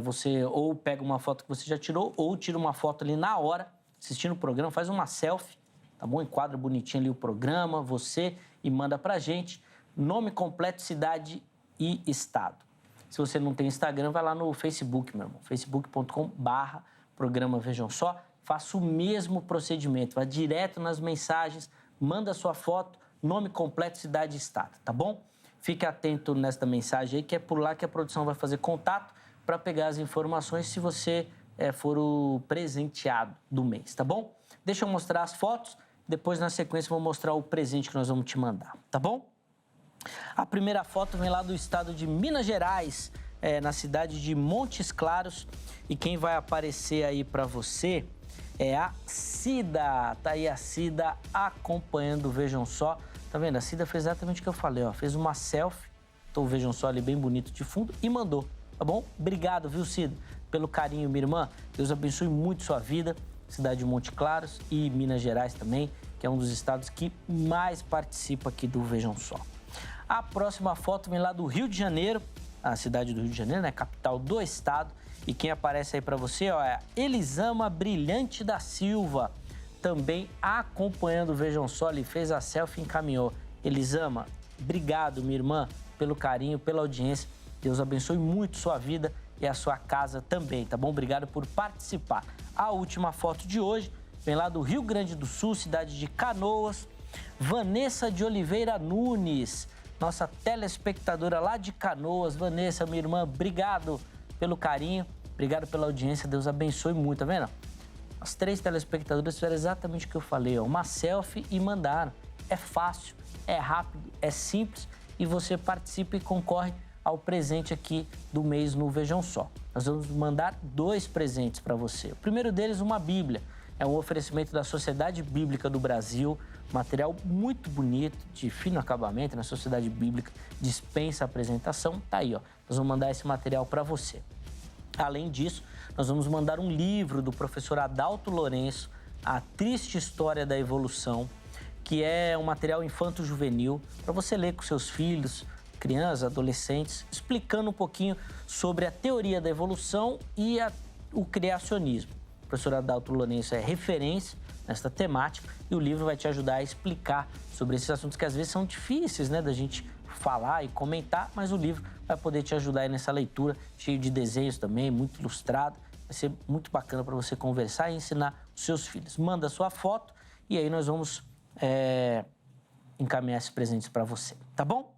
você ou pega uma foto que você já tirou ou tira uma foto ali na hora, assistindo o programa, faz uma selfie, tá bom? Enquadra bonitinho ali o programa, você, e manda pra gente nome completo, cidade e estado. Se você não tem Instagram, vai lá no Facebook, meu irmão, facebook.com/programa Vejam Só. Faça o mesmo procedimento, vai direto nas mensagens, manda a sua foto, nome completo, cidade e estado, tá bom? Fique atento nesta mensagem aí, que é por lá que a produção vai fazer contato para pegar as informações se você for o presenteado do mês, tá bom? Deixa eu mostrar as fotos, depois na sequência eu vou mostrar o presente que nós vamos te mandar, tá bom? A primeira foto vem lá do estado de Minas Gerais, na cidade de Montes Claros, e quem vai aparecer aí para você é a Cida. Tá aí a Cida acompanhando, vejam só. Tá vendo? A Cida fez exatamente o que eu falei, ó. Fez uma selfie, então vejam só ali bem bonito de fundo e mandou, tá bom? Obrigado, viu, Cida, pelo carinho, minha irmã. Deus abençoe muito sua vida, cidade de Montes Claros e Minas Gerais também, que é um dos estados que mais participa aqui do Vejam Só. A próxima foto vem lá do Rio de Janeiro, a cidade do Rio de Janeiro, né, capital do estado, E quem aparece aí para você, ó, é a Elisama Brilhante da Silva, também acompanhando, vejam só, ele fez a selfie e encaminhou. Elisama, obrigado, minha irmã, pelo carinho, pela audiência. Deus abençoe muito sua vida e a sua casa também, tá bom? Obrigado por participar. A última foto de hoje vem lá do Rio Grande do Sul, cidade de Canoas. Vanessa de Oliveira Nunes, nossa telespectadora lá de Canoas. Vanessa, minha irmã, obrigado pelo carinho, obrigado pela audiência. Deus abençoe muito, tá vendo? As 3 telespectadoras fizeram exatamente o que eu falei, ó, uma selfie e mandaram. É fácil, é rápido, é simples e você participa e concorre ao presente aqui do mês no Vejam Só. Nós vamos mandar 2 presentes para você. O primeiro deles, uma Bíblia. É um oferecimento da Sociedade Bíblica do Brasil, material muito bonito, de fino acabamento, na Sociedade Bíblica, dispensa apresentação. Tá aí, ó. Nós vamos mandar esse material para você. Além disso, nós vamos mandar um livro do professor Adalto Lourenço, A Triste História da Evolução, que é um material infanto-juvenil para você ler com seus filhos, crianças, adolescentes, explicando um pouquinho sobre a teoria da evolução e o criacionismo. O professor Adalto Lourenço é referência nesta temática e o livro vai te ajudar a explicar sobre esses assuntos que às vezes são difíceis, né, da gente falar e comentar, mas o livro vai poder te ajudar aí nessa leitura, cheio de desenhos também, muito ilustrado. Vai ser muito bacana para você conversar e ensinar os seus filhos. Manda a sua foto e aí nós vamos encaminhar esses presentes para você, tá bom?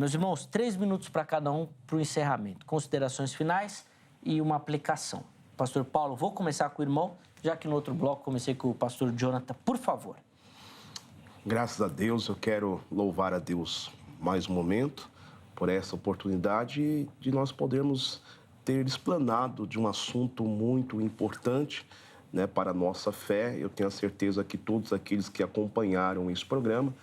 Meus irmãos, 3 minutos para cada um para o encerramento. Considerações finais e uma aplicação. Pastor Paulo, vou começar com o irmão, já que no outro bloco comecei com o pastor Jonathan, por favor. Graças a Deus, eu quero louvar a Deus mais um momento por essa oportunidade de nós podermos ter explanado de um assunto muito importante, né, para a nossa fé. Eu tenho a certeza que todos aqueles que acompanharam esse programa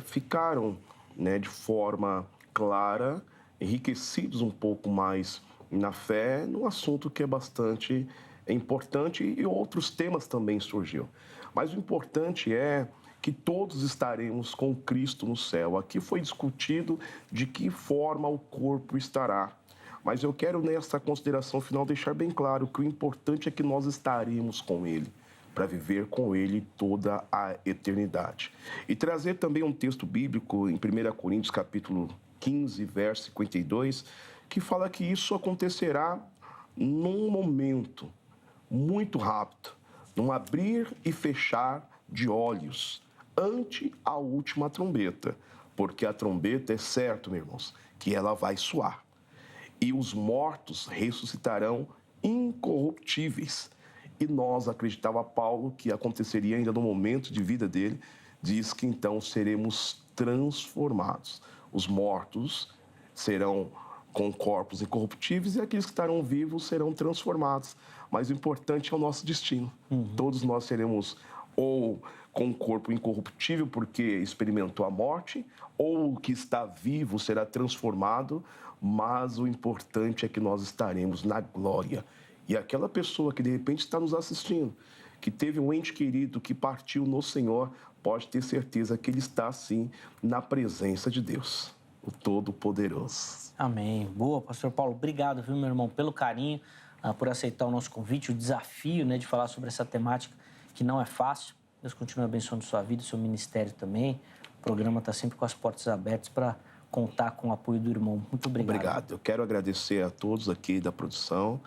ficaram, né, de forma clara, enriquecidos um pouco mais na fé, num assunto que é bastante importante e outros temas também surgiram. Mas o importante é que todos estaremos com Cristo no céu. Aqui foi discutido de que forma o corpo estará. Mas eu quero, nessa consideração final, deixar bem claro que o importante é que nós estaremos com Ele, para viver com Ele toda a eternidade. E trazer também um texto bíblico em 1 Coríntios, capítulo 15, verso 52, que fala que isso acontecerá num momento muito rápido, num abrir e fechar de olhos, ante a última trombeta, porque a trombeta é certo, meus irmãos, que ela vai soar. E os mortos ressuscitarão incorruptíveis. E nós, acreditava Paulo, que aconteceria ainda no momento de vida dele, diz que então seremos transformados. Os mortos serão com corpos incorruptíveis e aqueles que estarão vivos serão transformados. Mas o importante é o nosso destino. Todos nós seremos ou com um corpo incorruptível porque experimentou a morte, ou o que está vivo será transformado, mas o importante é que nós estaremos na glória. E aquela pessoa que de repente está nos assistindo, que teve um ente querido que partiu no Senhor, pode ter certeza que ele está, sim, na presença de Deus, o Todo-Poderoso. Amém. Boa, pastor Paulo. Obrigado, viu, meu irmão, pelo carinho, por aceitar o nosso convite, o desafio, né, de falar sobre essa temática que não é fácil. Deus continue abençoando sua vida, seu ministério também. O programa está sempre com as portas abertas para contar com o apoio do irmão. Muito obrigado. Obrigado. Eu quero agradecer a todos aqui da produção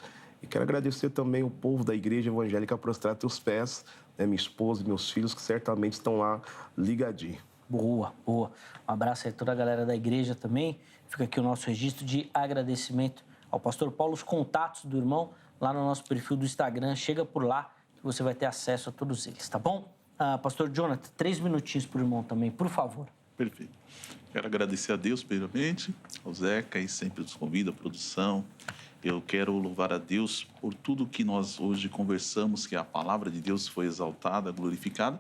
e quero agradecer também o povo da Igreja Evangélica Prostrar Teus Pés, né, minha esposa e meus filhos que certamente estão lá ligadinhos. Boa, boa. Um abraço aí a toda a galera da igreja também. Fica aqui o nosso registro de agradecimento ao pastor Paulo. Os contatos do irmão lá no nosso perfil do Instagram. Chega por lá que você vai ter acesso a todos eles, tá bom? Pastor Jonathan, 3 minutinhos para o irmão também, por favor. Perfeito. Quero agradecer a Deus, primeiramente, ao Zeca, e sempre nos convida, a produção. Eu quero louvar a Deus por tudo que nós hoje conversamos, que a palavra de Deus foi exaltada, glorificada.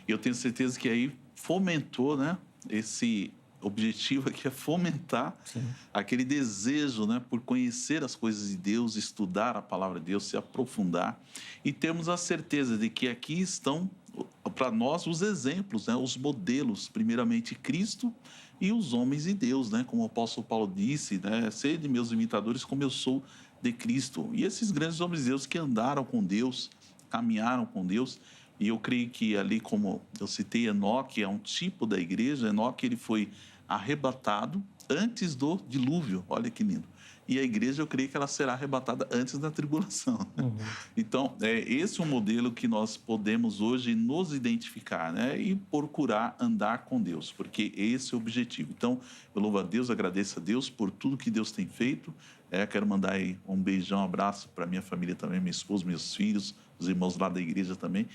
E eu tenho certeza que aí fomentou, né, esse objetivo aqui é fomentar aquele desejo, né, por conhecer as coisas de Deus, estudar a palavra de Deus, se aprofundar e termos a certeza de que aqui estão para nós os exemplos, né, os modelos, primeiramente Cristo e os homens de Deus, né, como o apóstolo Paulo disse, né, sede meus imitadores como eu sou de Cristo. E esses grandes homens de Deus que andaram com Deus, caminharam com Deus. E eu creio que ali, como eu citei, Enoque é um tipo da igreja. Enoque, ele foi arrebatado antes do dilúvio. Olha que lindo. E a igreja, eu creio que ela será arrebatada antes da tribulação. Então, esse é um modelo que nós podemos hoje nos identificar, né? E procurar andar com Deus, porque esse é o objetivo. Então, eu louvo a Deus, agradeço a Deus por tudo que Deus tem feito. Quero mandar aí um beijão, um abraço para minha família também, minha esposa, meus filhos, os irmãos lá da igreja também.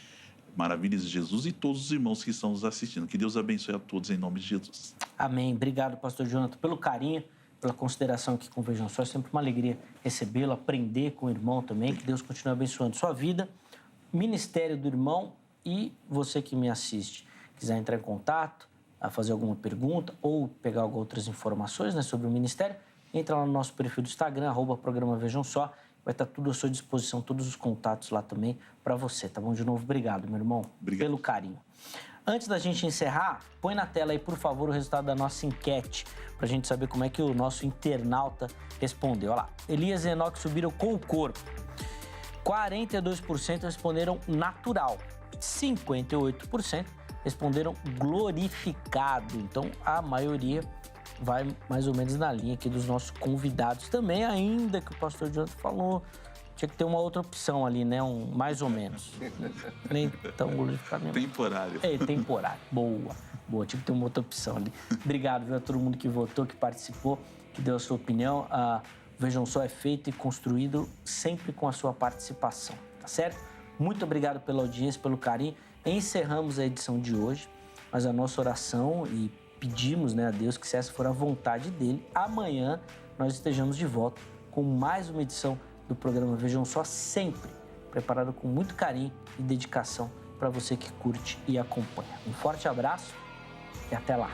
Maravilhas de Jesus e todos os irmãos que estão nos assistindo. Que Deus abençoe a todos em nome de Jesus. Amém. Obrigado, pastor Jonathan, pelo carinho, pela consideração aqui com o Vejam Só. É sempre uma alegria recebê-lo, aprender com o irmão também. Que Deus continue abençoando sua vida, ministério do irmão e você que me assiste. Quiser entrar em contato, a fazer alguma pergunta ou pegar outras informações, né, sobre o ministério, entra lá no nosso perfil do Instagram, @programa Vejam Só. Vai estar tudo à sua disposição, todos os contatos lá também para você, tá bom? De novo, obrigado, meu irmão, pelo carinho. Antes da gente encerrar, põe na tela aí, por favor, o resultado da nossa enquete, para a gente saber como é que o nosso internauta respondeu. Olha lá, Elias e Enoque subiram com o corpo. 42% responderam natural. 58% responderam glorificado. Então, a maioria vai mais ou menos na linha aqui dos nossos convidados também, ainda que o pastor Jonathan falou, tinha que ter uma outra opção ali, né? Mais ou menos. Nem tão glorificado mesmo. Temporário. Temporário. Boa, tinha que ter uma outra opção ali. Obrigado, viu, a todo mundo que votou, que participou, que deu a sua opinião. Vejam Só é feito e construído sempre com a sua participação, tá certo? Muito obrigado pela audiência, pelo carinho. Encerramos a edição de hoje, mas a nossa oração e pedimos, né, a Deus que se essa for a vontade dele, amanhã nós estejamos de volta com mais uma edição do programa Vejam Só, sempre preparado com muito carinho e dedicação para você que curte e acompanha. Um forte abraço e até lá!